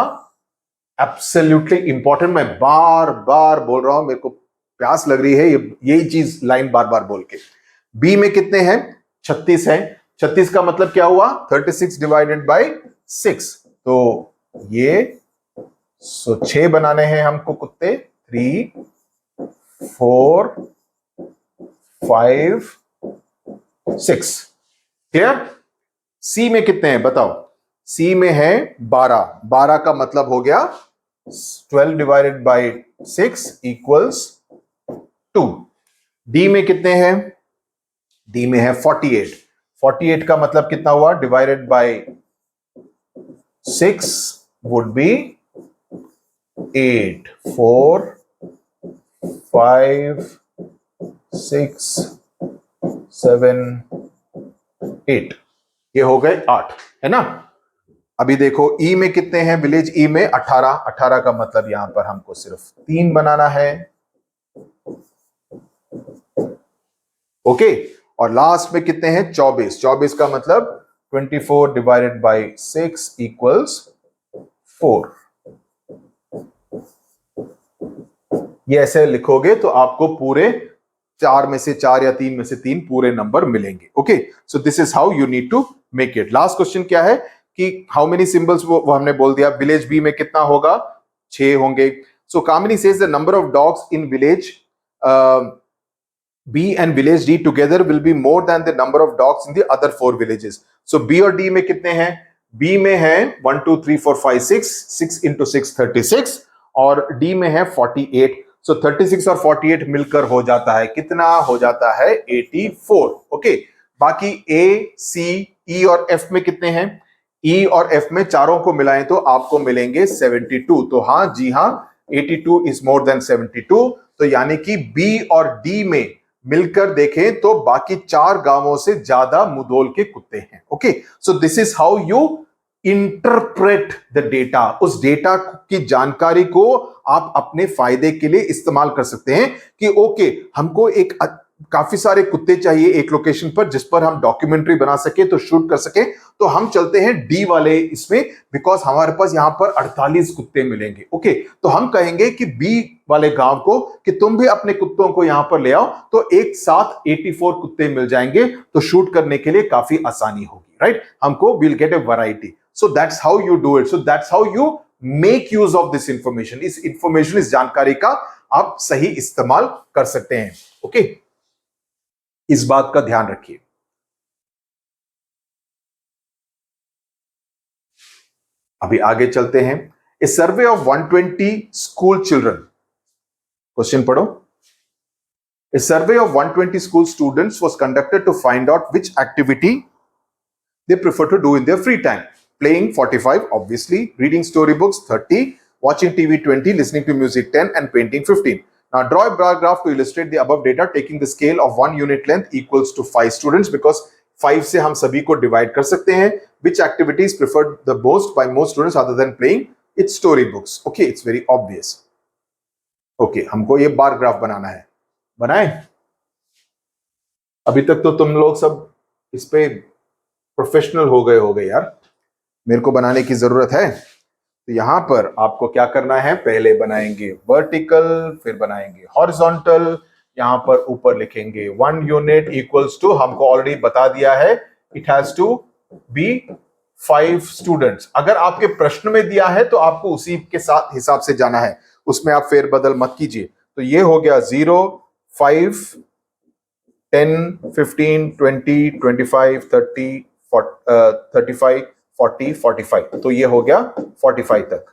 Speaker 1: एब्सोल्युटली इंपॉर्टेंट. मैं बार बार बोल रहा हूं, मेरे को प्यास लग रही है यही चीज लाइन बार बार बोल के. बी में कितने हैं? 36 है. 36 का मतलब क्या हुआ? 36 डिवाइडेड बाय 6. तो ये 6 बनाने हैं हमको कुत्ते. 3, 4, 5, 6. क्लियर? सी में कितने हैं बताओ? सी में है 12. 12 का मतलब हो गया 12 डिवाइडेड बाय 6 इक्वल्स 2. डी में कितने हैं? डी में है 48. 48 का मतलब कितना हुआ? Divided by 6 would be 8. 4, 5, 6, 7, 8. ये हो गए 8, है ना? अभी देखो ई में कितने हैं? विलेज ई में 18. 18 का मतलब यहां पर हमको सिर्फ 3 बनाना है. ओके, और लास्ट में कितने हैं? 24. 24 का मतलब 24 डिवाइडेड बाय 6 इक्वल्स 4. ये ऐसे लिखोगे तो आपको पूरे 4 में से 4 या 3 में से 3 पूरे नंबर मिलेंगे. Okay, so this is how you need to make it. Last question क्या है कि हाउ मेनी सिंबल्स, वो हमने बोल दिया. विलेज बी में कितना होगा? 6 होंगे. So Kamini says the number of dogs in village B and village D together will be more than the number of dogs in the other 4 villages. So B और D में कितने हैं? B में है 1, 2, 3, 4, 5, 6. 6 into 6 36 और D में है 48. So 36 और 48 मिलकर हो जाता है कितना? हो जाता है 84. ओके, बाकी A, C, E और F में कितने हैं? E और F में चारों को मिलाएं तो आपको मिलेंगे 72. तो हाँ जी हाँ, 82 is more than 72. तो यानी कि B और D में मिलकर देखें तो बाकी 4 गांवों से ज्यादा मुदोल के कुत्ते हैं. Okay, so this is how you interpret the data. उस डेटा की जानकारी को आप अपने फायदे के लिए इस्तेमाल कर सकते हैं कि ओके, हमको एक काफी सारे कुत्ते चाहिए एक लोकेशन पर जिस पर हम डॉक्यूमेंट्री बना सके, तो शूट कर सके. तो हम चलते हैं डी वाले इसमें, बिकॉज हमारे पास यहां पर 48 कुत्ते मिलेंगे. ओके, तो हम कहेंगे कि बी वाले गांव को कि तुम भी अपने कुत्तों को यहां पर ले आओ, तो एक साथ 84 कुत्ते मिल जाएंगे. तो शूट करने के लिए काफी आसानी होगी. राइट, हमको will get A variety. So that's how you do it. So that's how you make use of this information. इस इंफॉर्मेशन, इस जानकारी का आप सही इस्तेमाल कर सकते हैं. ओके, इस बात का ध्यान रखिए. अभी आगे चलते हैं. A survey of 120 school children. Question पढ़ो. A survey of 120 school students was conducted to find out which activity they prefer to do in their free time. Playing 45, obviously. Reading storybooks 30. Watching TV 20. Listening to music 10. And painting 15. Now draw a bar graph to illustrate the above data, taking the scale of 1 unit length equals to 5 students, because 5 से हम सभी को divide कर सकते हैं. Which activities preferred the most by most students other than playing it's story books. Okay, it's very obvious. Okay, हमको ये bar graph बनाना है. बनाए? अभी तक तो तुम लोग सब इस पे प्रोफेशनल हो गए यार. मेरे को बनाने की जरूरत है. तो यहां पर आपको क्या करना है, पहले बनाएंगे वर्टिकल, फिर बनाएंगे हॉरिजॉन्टल. यहां पर ऊपर लिखेंगे 1 यूनिट इक्वल्स टू, हमको ऑलरेडी बता दिया है, it has to be 5 students. अगर आपके प्रश्न में दिया है तो आपको उसी के साथ हिसाब से जाना है, उसमें आप फेरबदल मत कीजिए. तो ये हो गया 0, 5, 10, 15, 20, 25, 30, 35, 40, 45. तो ये हो गया 45 तक.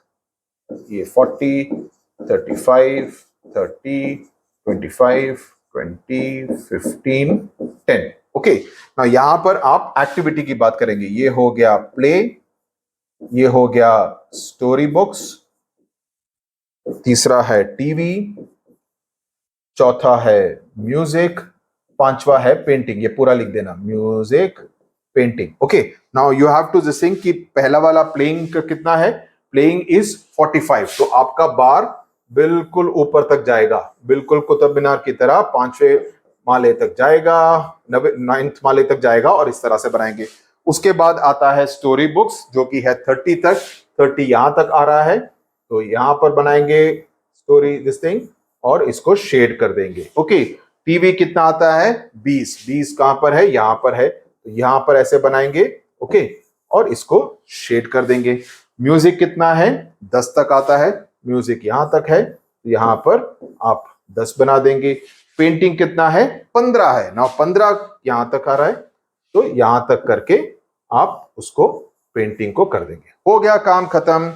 Speaker 1: ये 40, 35, 30, 25, 20, 15, 10. ओके, ना यहां पर आप एक्टिविटी की बात करेंगे. ये हो गया प्ले, ये हो गया स्टोरी बुक्स, तीसरा है टीवी, चौथा है म्यूजिक, पांचवा है पेंटिंग. ये पूरा लिख देना, music, painting. Okay, now you have to this thing कि पहला वाला प्लेइंग का कितना है, प्लेइंग इज 45. तो आपका बार बिल्कुल ऊपर तक जाएगा, बिल्कुल कुतुब मीनार की तरह 5वें माले तक जाएगा, 9th माले तक जाएगा, और इस तरह से बनाएंगे. उसके बाद आता है स्टोरी बुक्स जो कि है 30 तक. 30 यहां तक आ रहा है, तो यहां पर बनाएंगे स्टोरी दिस थिंग और इसको शेड कर देंगे. ओके, टीवी कितना आता है, 20. 20 कहां पर है, यहां पर है, तो यहां पर ऐसे बनाएंगे. ओके, और इसको शेड कर देंगे. म्यूजिक कितना है, 10 तक आता है, म्यूजिक यहां तक है, तो यहां पर आप 10 बना देंगे. पेंटिंग कितना है, 15 है ना, 15 यहां तक आ रहा है, तो यहां तक करके आप उसको पेंटिंग को कर देंगे. हो गया काम खत्म.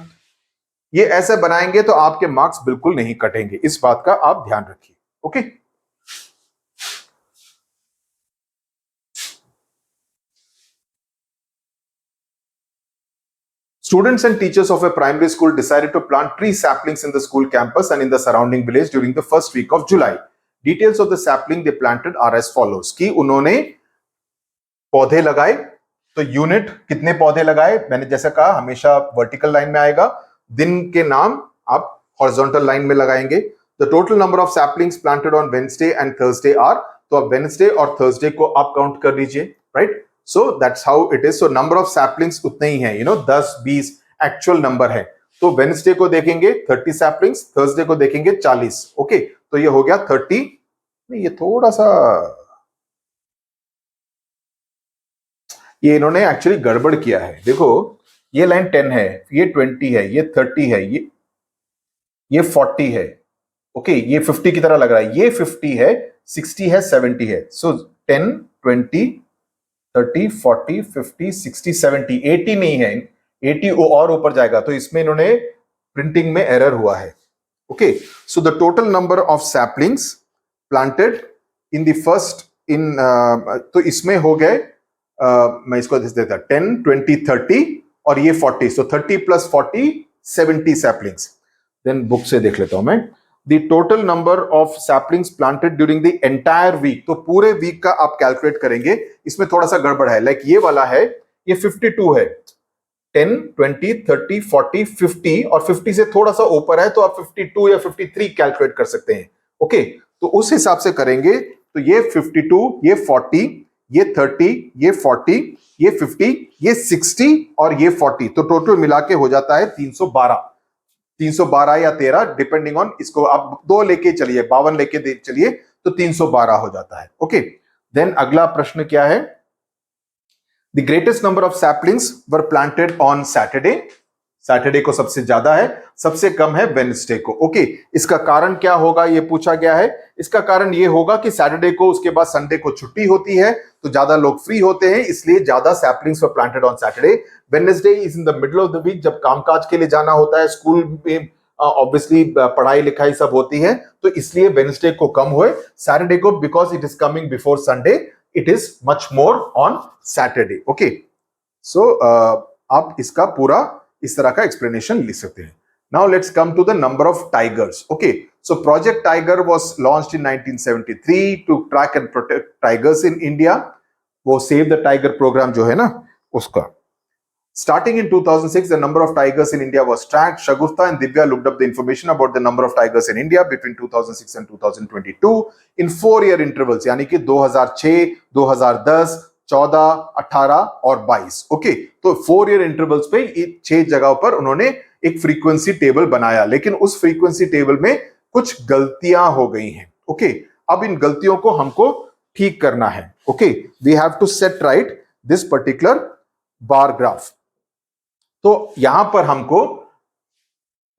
Speaker 1: ये ऐसे बनाएंगे तो आपके मार्क्स बिल्कुल नहीं कटेंगे, इस बात का आप ध्यान रखिए. Okay, students and teachers of a primary school decided to plant tree saplings in the school campus and in the surrounding village during the first week of July. Details of the sapling they planted are as follows. कि उन्होंने पौधे लगाए. तो unit कितने पौधे लगाए, मैंने जैसा कहा हमेशा वर्टिकल लाइन में आएगा, दिन के नाम आप हॉरिजॉन्टल लाइन में लगाएंगे. The total number of saplings planted on Wednesday and Thursday are, तो अब वेडनेसडे और थर्सडे को आप काउंट कर लीजिए. Right, so that's how it is. So number of saplings उतने ही है, 10, 20 एक्चुअल नंबर है. तो वेडनेसडे को देखेंगे 30 सैपलिंग्स, थर्सडे को देखेंगे 40. ओके, तो ये हो गया 30. नहीं, ये थोड़ा सा, ये इन्होंने एक्चुअली गड़बड़ किया है. देखो, ये लाइन 10 है, ये 20 है, ये 30 है, ये 40 है. ओके, ये 50 की तरह लग रहा है, ये 50 है, 60 है, 70 है. सो 10, 20, 30, 40, 50, 60, 70, 80 नहीं है, 80 और ऊपर जाएगा. तो इसमें इन्होंने प्रिंटिंग में एरर हुआ है. Okay, so the total number of saplings planted in the first in, तो इसमें हो गए, मैं इसको देता 10, 20, 30 और ये 40. So 30 plus 40, 70 saplings. Then book से देख लेता हूं मैं. The total number of saplings planted during the entire week, तो पूरे वीक का आप कैलकुलेट करेंगे. इसमें थोड़ा सा गड़बड़ है, लाइक ये वाला है, ये 52 है, 10, 20, 30, 40, 50 और 50 से थोड़ा सा ऊपर है, तो आप 52 या 53 कैलकुलेट कर सकते हैं. ओके, तो उस हिसाब से करेंगे. तो ये 52, ये 40, ये 30, ये 40, ये 50, ये 60 और ये 40. तो टोटल मिला के हो जाता है 312. 312 या 13 डिपेंडिंग ऑन, इसको आप 2 लेके चलिए, 52 लेके चलिए, तो 312 हो जाता है. ओके, देन अगला प्रश्न क्या है. The greatest number of saplings were planted on Saturday. Saturday को सबसे ज्यादा है, सबसे कम है वेडनेसडे को. ओके, इसका कारण क्या होगा, ये पूछा गया है. इसका कारण ये होगा कि सैटरडे को, उसके बाद संडे को छुट्टी होती है, तो ज्यादा लोग फ्री होते हैं, इसलिए ज्यादा saplings were planted on Saturday. Wednesday is in the middle of the week, जब कामकाज के लिए जाना होता है, स्कूल में ऑब्वियसली पढ़ाई लिखाई सब होती है, तो इसलिए वेडनेसडे को कम हुए. सैटरडे को, because it is coming before Sunday, it is much more on Saturday. Okay, so आप इसका पूरा इस तरह का एक्सप्लेनेशन लिख सकते हैं. Now let's come to the number of tigers. Okay, so project tiger was launched in 1973 to track and protect tigers in India. वो सेव द टाइगर प्रोग्राम जो है ना, उसका. Starting in 2006, the number of tigers in India was tracked. Shagufta and Divya looked up the information about the number of tigers in India between 2006 and 2022 in 4-year intervals, यानी कि 2006, 2010, 14, 18 और 22. Okay, तो 4-year intervals पे 6 जगहों पर उन्होंने एक frequency table बनाया, लेकिन उस फ्रीक्वेंसी टेबल में कुछ गलतियां हो गई हैं. ओके, अब इन गलतियों को हमको ठीक करना है. Okay, we have to set right this particular bar graph. तो यहां पर हमको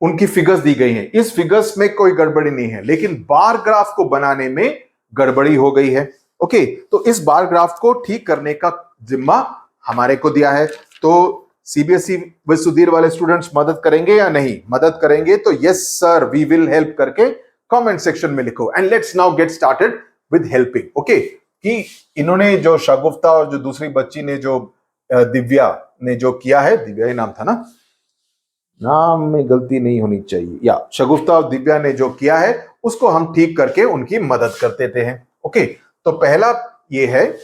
Speaker 1: उनकी फिगर्स दी गई हैं. इस फिगर्स में कोई गड़बड़ी नहीं है, लेकिन बार ग्राफ को बनाने में गड़बड़ी हो गई है. ओके, तो इस बार ग्राफ को ठीक करने का जिम्मा हमारे को दिया है. तो सीबीएसई विद सुधीर वाले स्टूडेंट्स मदद करेंगे या नहीं? मदद करेंगे तो yes sir, we will help करके कमेंट सेक्शन में लिखो. And let's now get started with helping. Okay, कि इन्होंने जो शगुफ्ता और जो दूसरी बच्ची ने जो दिव्या ने जो किया है, दिव्या ही नाम था ना, नाम में गलती नहीं होनी चाहिए, या शगुफ्ता और दिव्या ने जो किया है उसको हम ठीक करके उनकी मदद कर देते हैं. ओके, तो पहला ये है.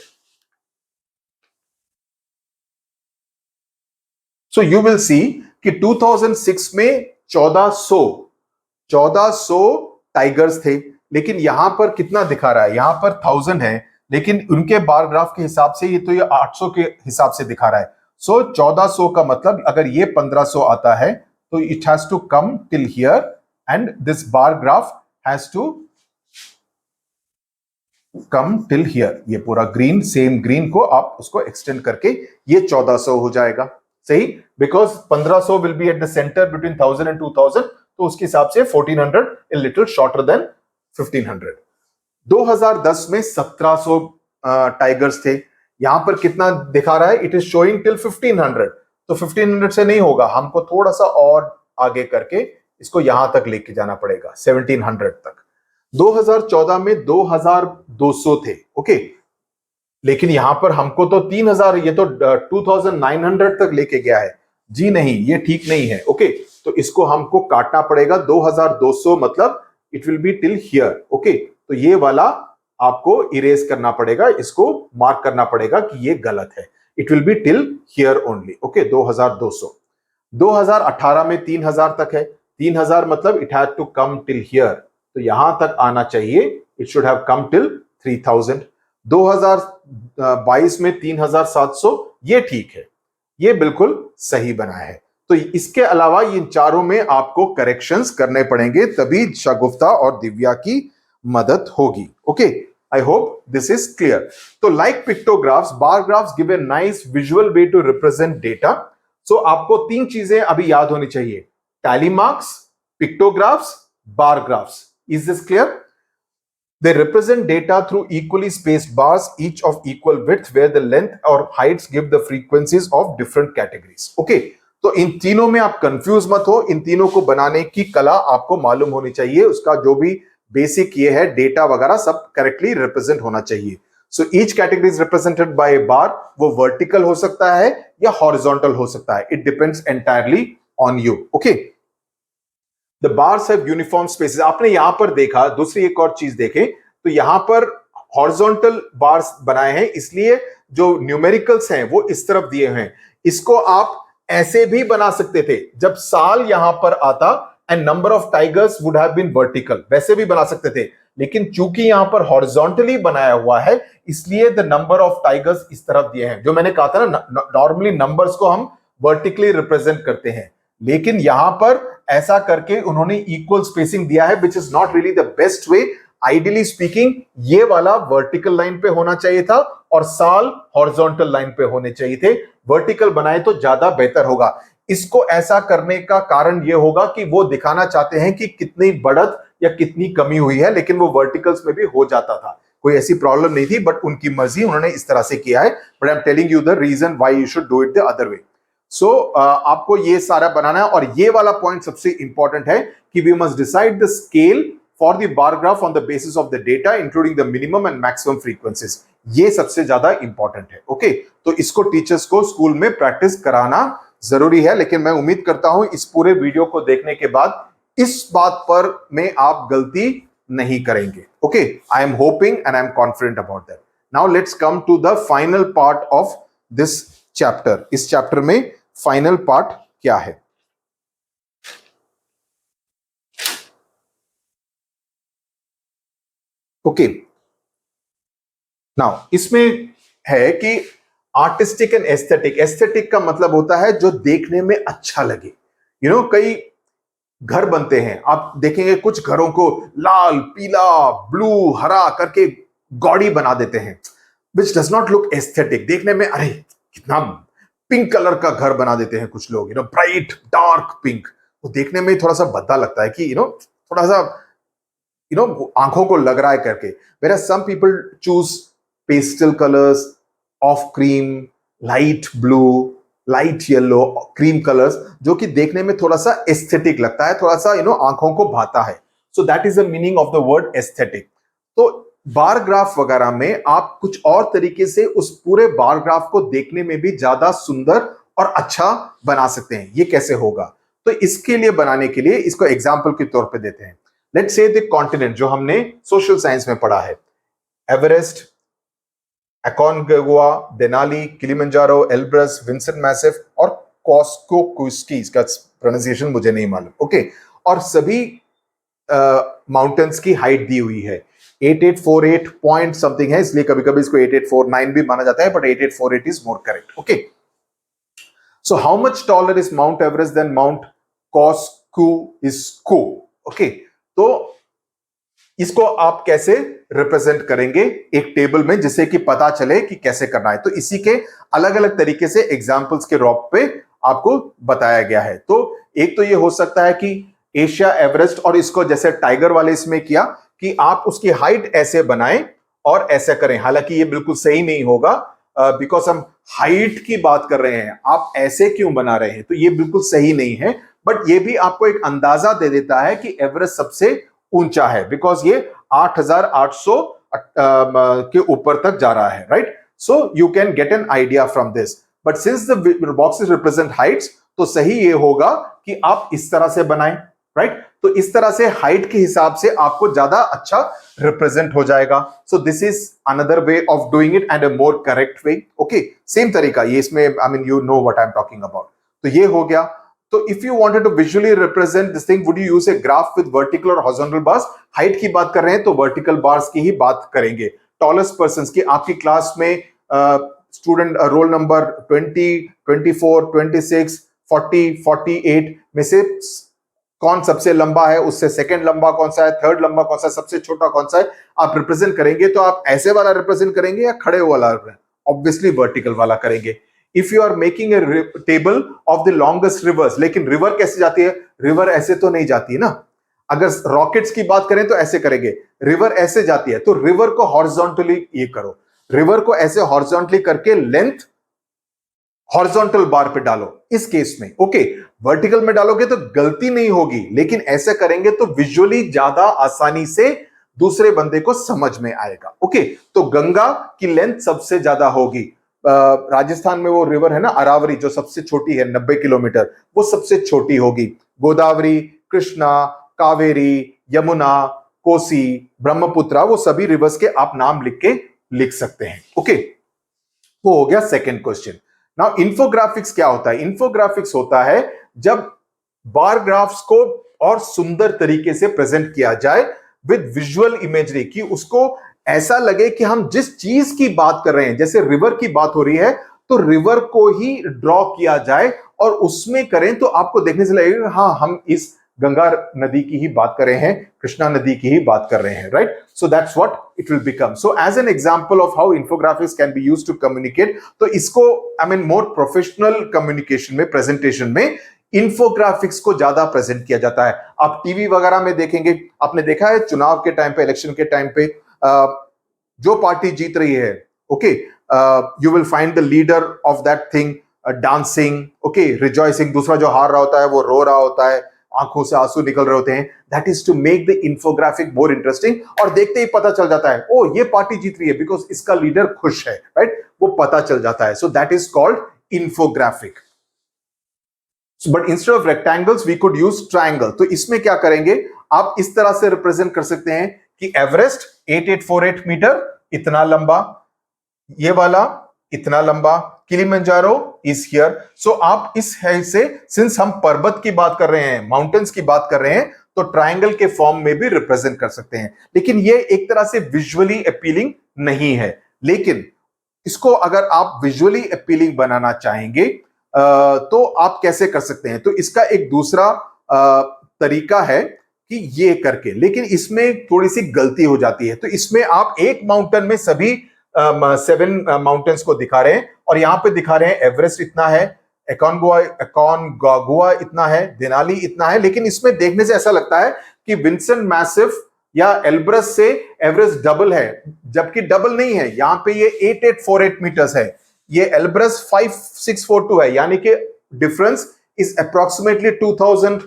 Speaker 1: सो यू विल सी कि 2006 में 1400 टाइगर्स थे, लेकिन यहां पर कितना दिखा रहा है? यहां पर 1000 है, लेकिन उनके बार ग्राफ के हिसाब से ये तो ये 800 के हिसाब से दिखा रहा है. सो 1400 का मतलब अगर ये 1500 आता है तो it has to come till here and this bar graph has to come till here. ये पूरा ग्रीन, सेम ग्रीन को आप उसको एक्सटेंड करके ये 1400 हो जाएगा. सही, because 1500 will be at the centre between 1000 and 2000, तो उसके हिसाब से 1400 ए लिटिल शॉर्टर देन 1500. 2010 में 1700 टाइगर्स थे. यहां पर कितना दिखा रहा है? It is showing till 1500. तो 1500 से नहीं होगा, हमको थोड़ा सा और आगे करके इसको यहां तक लेके जाना पड़ेगा, 1700 तक. 2014 में 2200 थे. ओके, लेकिन यहां पर हमको तो 3000, ये तो 2900 तक लेके गया है. जी नहीं, ये ठीक नहीं है. ओके, तो इसको हमको काटना पड़ेगा. 2200 मतलब it will be till here. Okay, तो ये वाला आपको इरेज करना पड़ेगा, इसको मार्क करना पड़ेगा कि ये गलत है. It will be till here only. Okay, 2200. 2018 में 3000 तक है. 3000 मतलब it had to come till here, तो यहां तक आना चाहिए. It should have come till 3000. 2022 में 3700, ये ठीक है, ये बिल्कुल सही बना है. तो इसके अलावा इन चारों में आपको करेक्शंस करने पड़ेंगे, तभी शगुफ्ता और दिव्या की मदद होगी. Okay, I hope this is clear. तो like pictographs, bar graphs give a nice visual way to represent data. So आपको 3 चीजें अभी याद होनी चाहिए: tally marks, pictographs, bar graphs. Is this clear? They represent data through equally spaced bars, each of equal width, where the length or heights give the frequencies of different categories. Okay, तो इन तीनों में आप confuse मत हो. इन तीनों को बनाने की कला आपको मालूम होनी चाहिए. उसका जो भी बेसिक ये है, डेटा वगैरह सब करेक्टली रिप्रेजेंट होना चाहिए. So each category is represented by a bar. वो वर्टिकल हो सकता है या हॉरिजॉन्टल हो सकता है. It depends entirely on you. Okay, the bars have uniform spaces. आपने यहां पर देखा, दूसरी एक और चीज देखें तो यहां पर हॉरिजॉन्टल बार्स बनाए हैं, इसलिए जो न्यूमेरिकल्स हैं वो इस तरफ दिए हैं. इसको आप ऐसे भी बना सकते थे. जब साल यहां पर आता and number of tigers would have been vertical, वैसे भी बना सकते थे. लेकिन चूंकि यहां पर हॉरिजॉन्टली बनाया हुआ है, इसलिए द नंबर ऑफ टाइगर्स इस तरफ दिए हैं. जो मैंने कहा था ना, नॉर्मली नंबर्स को हम वर्टिकली रिप्रेजेंट करते हैं, लेकिन यहां पर ऐसा करके उन्होंने इक्वल स्पेसिंग दिया है, which is not really the best way. Ideally speaking ये वाला वर्टिकल लाइन पे होना चाहिए था और साल हॉरिजॉन्टल लाइन पे होने चाहिए थे. वर्टिकल बनाए तो ज्यादा बेहतर होगा. इसको ऐसा करने का कारण ये होगा कि वो दिखाना चाहते हैं कि कितनी बढ़त या कितनी कमी हुई है, लेकिन वो वर्टिकल्स में भी हो जाता था, कोई ऐसी प्रॉब्लम नहीं थी. बट उनकी मर्जी, उन्होंने इस तरह से किया है. But I am telling you the reason why you should do it the other way. So आपको ये सारा बनाना है. और ये वाला पॉइंट सबसे इंपॉर्टेंट है कि we must decide the scale for the bar graph on the basis of the data including the minimum and maximum frequencies. ये सबसे ज्यादा इंपॉर्टेंट है. ओके, तो इसको टीचर्स को स्कूल में प्रैक्टिस कराना जरूरी है. लेकिन मैं उम्मीद करता हूं इस पूरे वीडियो को देखने के बाद इस बात पर में आप गलती नहीं करेंगे. Okay, I am hoping and I am confident about that. Now let's come to the final part of this chapter. इस चैप्टर में फाइनल पार्ट क्या है। ओके, नाउ इसमें है कि आर्टिस्टिक एंड एस्थेटिक। एस्थेटिक का मतलब होता है जो देखने में अच्छा लगे। कई घर बनते हैं, आप देखेंगे कुछ घरों को लाल, पीला, ब्लू, हरा करके गॉडी बना देते हैं, which does not look aesthetic. देखने में अरे कितना पिंक कलर का घर बना देते हैं कुछ लोग, ब्राइट डार्क पिंक, तो देखने में थोड़ा सा भद्दा लगता है कि थोड़ा सा आंखों को लग रहा है करके। whereas some people choose pastel colors, of cream, light blue, light yellow, cream colours, जो कि देखने में थोड़ा सा एस्थेटिक लगता है, थोड़ा सा आंखों को भाता है। So that is the meaning of the word aesthetic. तो बार ग्राफ वगैरह में आप कुछ और तरीके से उस पूरे बार ग्राफ को देखने में भी ज्यादा सुंदर और अच्छा बना सकते हैं। ये कैसे होगा? तो इसके लिए बनाने के लिए इसको एग्जाम्पल के तौर पे देते हैं। लेट्स से द कॉन्टिनेंट जो हमने सोशल साइंस में पढ़ा है, Everest, Aconcagua, Denali, Kilimanjaro, Elbrus, Vinson Massif और कॉस्कोकुस्की, इसका प्रोनाउंसिएशन मुझे नहीं मालूम। ओके, और सभी माउंटेन्स की हाइट दी हुई है 8848 पॉइंट समथिंग है, इसलिए कभी कभी इसको 8849 भी माना जाता है, but 8848 is more correct. Okay, so how much taller is Mount Everest than Mount Kosciuszko? Okay, तो इसको आप कैसे रिप्रेजेंट करेंगे एक टेबल में, जिससे कि पता चले कि कैसे करना है। तो इसी के अलग अलग तरीके से एग्जांपल्स के रूप पे आपको बताया गया है। तो एक तो ये हो सकता है कि एशिया एवरेस्ट, और इसको जैसे टाइगर वाले इसमें किया कि आप उसकी हाइट ऐसे बनाएं और ऐसे करें। हालांकि ये बिल्कुल सही नहीं होगा, बिकॉज हम हाइट की बात कर रहे हैं, आप ऐसे क्यों बना रहे हैं, तो ये बिल्कुल सही नहीं है। बट ये भी आपको एक अंदाजा दे देता है कि एवरेस्ट सबसे ऊंचा है, बिकॉज ये 8,800 के ऊपर तक जा रहा है, right? So you can get an idea from this. But since the boxes represent Heights, तो सही ये होगा कि आप इस तरह से बनाएं, राइट? तो इस तरह से हाइट के हिसाब से आपको ज्यादा अच्छा रिप्रेजेंट हो जाएगा। So this is another way of doing it and a more correct way. Okay, same तरीका ये इसमें, I mean you know what I am talking about. तो ये हो गया। तो if you wanted to visually represent this thing, would you use a graph with vertical और horizontal bars? Height की बात कर रहे हैं तो वर्टिकल बार्स की ही बात करेंगे। टॉलेस्ट पर्सन की आपकी क्लास में स्टूडेंट रोल नंबर 20, 24, 26, 40, 48 में से कौन सबसे लंबा है, उससे सेकंड लंबा कौन सा है, थर्ड लंबा कौन सा है, सबसे छोटा कौन सा है, आप रिप्रेजेंट करेंगे। तो आप ऐसे वाला रिप्रेजेंट करेंगे या खड़े वाला? ऑब्वियसली वर्टिकल वाला करेंगे। If you are making a table of the longest rivers, लेकिन रिवर कैसे जाती है? रिवर ऐसे तो नहीं जाती है ना। अगर रॉकेट्स की बात करें तो ऐसे करेंगे, रिवर ऐसे जाती है, तो रिवर को हॉरिजॉन्टली ये करो, रिवर को ऐसे हॉरिजॉन्टली करके लेंथ हॉरिजॉन्टल बार पे डालो इस केस में। ओके, वर्टिकल में डालोगे तो गलती नहीं होगी, लेकिन ऐसे करेंगे तो विजुअली ज्यादा आसानी से दूसरे बंदे को समझ में आएगा। ओके, तो गंगा की लेंथ सबसे ज्यादा होगी। राजस्थान में वो रिवर है ना अरावरी, जो सबसे छोटी है 90 किलोमीटर, वो सबसे छोटी होगी। गोदावरी, कृष्णा, कावेरी, यमुना, कोसी, ब्रह्मपुत्रा, वो सभी रिवर्स के आप नाम लिख सकते हैं। ओके, वो हो गया सेकंड क्वेश्चन। नाउ इंफोग्राफिक्स क्या होता है? इंफोग्राफिक्स होता है जब बार ग्राफ्स को और सुंदर तरीके से प्रेजेंट किया जाए विद विजुअल इमेजरी, कि उसको ऐसा लगे कि हम जिस चीज की बात कर रहे हैं, जैसे रिवर की बात हो रही है तो रिवर को ही ड्रॉ किया जाए और उसमें करें, तो आपको देखने से लगेगा हाँ हम इस गंगा नदी की ही बात कर रहे हैं, कृष्णा नदी की ही बात कर रहे हैं, right? So that's what it will become. So as an example of how infographics can be used to communicate, तो इसको I mean more professional communication में, प्रेजेंटेशन में इंफोग्राफिक्स को ज्यादा प्रेजेंट किया जाता है। आप टीवी वगैरह में देखेंगे, आपने देखा है चुनाव के टाइम पे, इलेक्शन के टाइम पे जो पार्टी जीत रही है, okay, you will find the leader of that thing dancing, okay, rejoicing. दूसरा जो हार रहा होता है वो रो रहा होता है, आंखों से आंसू निकल रहे होते हैं। That is to make the infographic more interesting, और देखते ही पता चल जाता है ओ ये पार्टी जीत रही है बिकॉज इसका लीडर खुश है, राइट? वो पता चल जाता है। So that is called infographic. But instead of rectangles we could use triangle. तो इसमें क्या करेंगे, आप इस तरह से रिप्रेजेंट कर सकते हैं कि एवरेस्ट 8848 मीटर इतना लंबा, ये वाला इतना लंबा, किलिमंजारो इज हियर। सो आप इस है से, सिंस हम पर्वत की बात कर रहे हैं, माउंटेन्स की बात कर रहे हैं, तो ट्रायंगल के फॉर्म में भी रिप्रेजेंट कर सकते हैं। लेकिन ये एक तरह से विजुअली अपीलिंग नहीं है। लेकिन इसको अगर आप विजुअली अपीलिंग बनाना चाहेंगे तो आप कैसे कर सकते हैं? तो इसका एक दूसरा तरीका है कि ये करके, लेकिन इसमें थोड़ी सी गलती हो जाती है। तो इसमें आप एक माउंटेन में सभी 7 माउंटेन्स को दिखा रहे हैं, और यहां पे दिखा रहे हैं एवरेस्ट इतना है, एकोनगुआ इतना है, देनाली इतना है। लेकिन इसमें देखने से ऐसा लगता है कि विंसन मैसिव या एल्ब्रस से एवरेस्ट डबल है, जबकि डबल नहीं है। यहां पे ये 8848 मीटर्स है, ये एल्ब्रस 5642 है, यानी कि difference is approximately 2000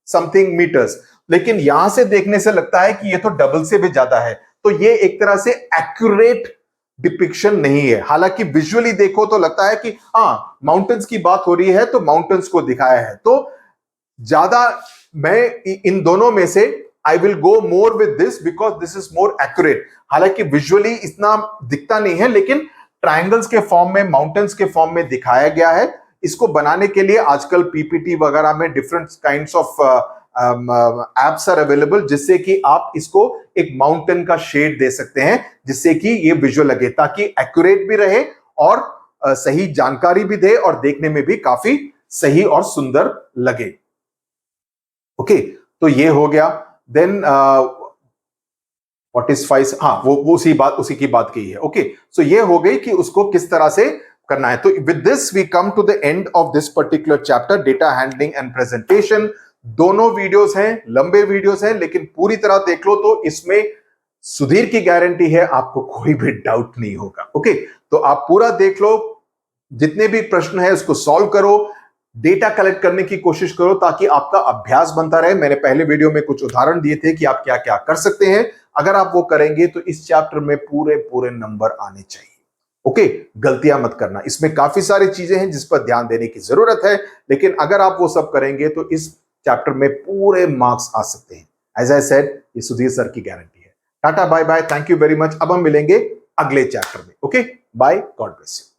Speaker 1: something metres. लेकिन यहां से देखने से लगता है कि ये तो डबल से भी ज्यादा है। तो ये एक तरह से एक्यूरेट डिपिक्शन नहीं है। हालांकि विजुअली देखो तो लगता है कि हाँ, माउंटेन्स की बात हो रही है तो माउंटेन्स को दिखाया है। तो ज्यादा मैं इन दोनों में से I will go more with this because this is more accurate. हालांकि विजुअली इतना दिखता नहीं है, लेकिन ट्रायंगल्स के फॉर्म में, माउंटेन्स के फॉर्म में दिखाया गया है। इसको बनाने के लिए आजकल पीपीटी वगैरह में different kinds of apps are available, जिससे कि आप इसको एक माउंटेन का शेड दे सकते हैं, जिससे कि ये विजुअल लगे, ताकि एक्यूरेट भी रहे और सही जानकारी भी दे और देखने में भी काफी सही और सुंदर लगे। ओके, तो ये हो गया। देन व्हाट इज 5, हाँ वो उसी की बात की है। ओके, सो ये हो गई कि उसको किस तरह से करना है। तो with this we come to the end of this particular chapter, data handling and presentation. दोनों वीडियोस हैं, लंबे वीडियोस हैं, लेकिन पूरी तरह देख लो तो इसमें सुधीर की गारंटी है, आपको कोई भी डाउट नहीं होगा। ओके, तो आप पूरा देख लो, जितने भी प्रश्न है उसको सॉल्व करो, डेटा कलेक्ट करने की कोशिश करो, ताकि आपका अभ्यास बनता रहे। मैंने पहले वीडियो में कुछ उदाहरण दिए थे कि आप क्या क्या कर सकते हैं। अगर आप वो करेंगे तो इस चैप्टर में पूरे नंबर आने चाहिए। ओके, गलतियां मत करना। इसमें काफी सारी चीजें हैं जिस पर ध्यान देने की जरूरत है, लेकिन अगर आप वो सब करेंगे तो इस चैप्टर में पूरे मार्क्स आ सकते हैं। एज आई सेड, ये सुधीर सर की गारंटी है। Ta-ta, bye bye, thank you very much. अब हम मिलेंगे अगले चैप्टर में। Okay, bye, God bless you.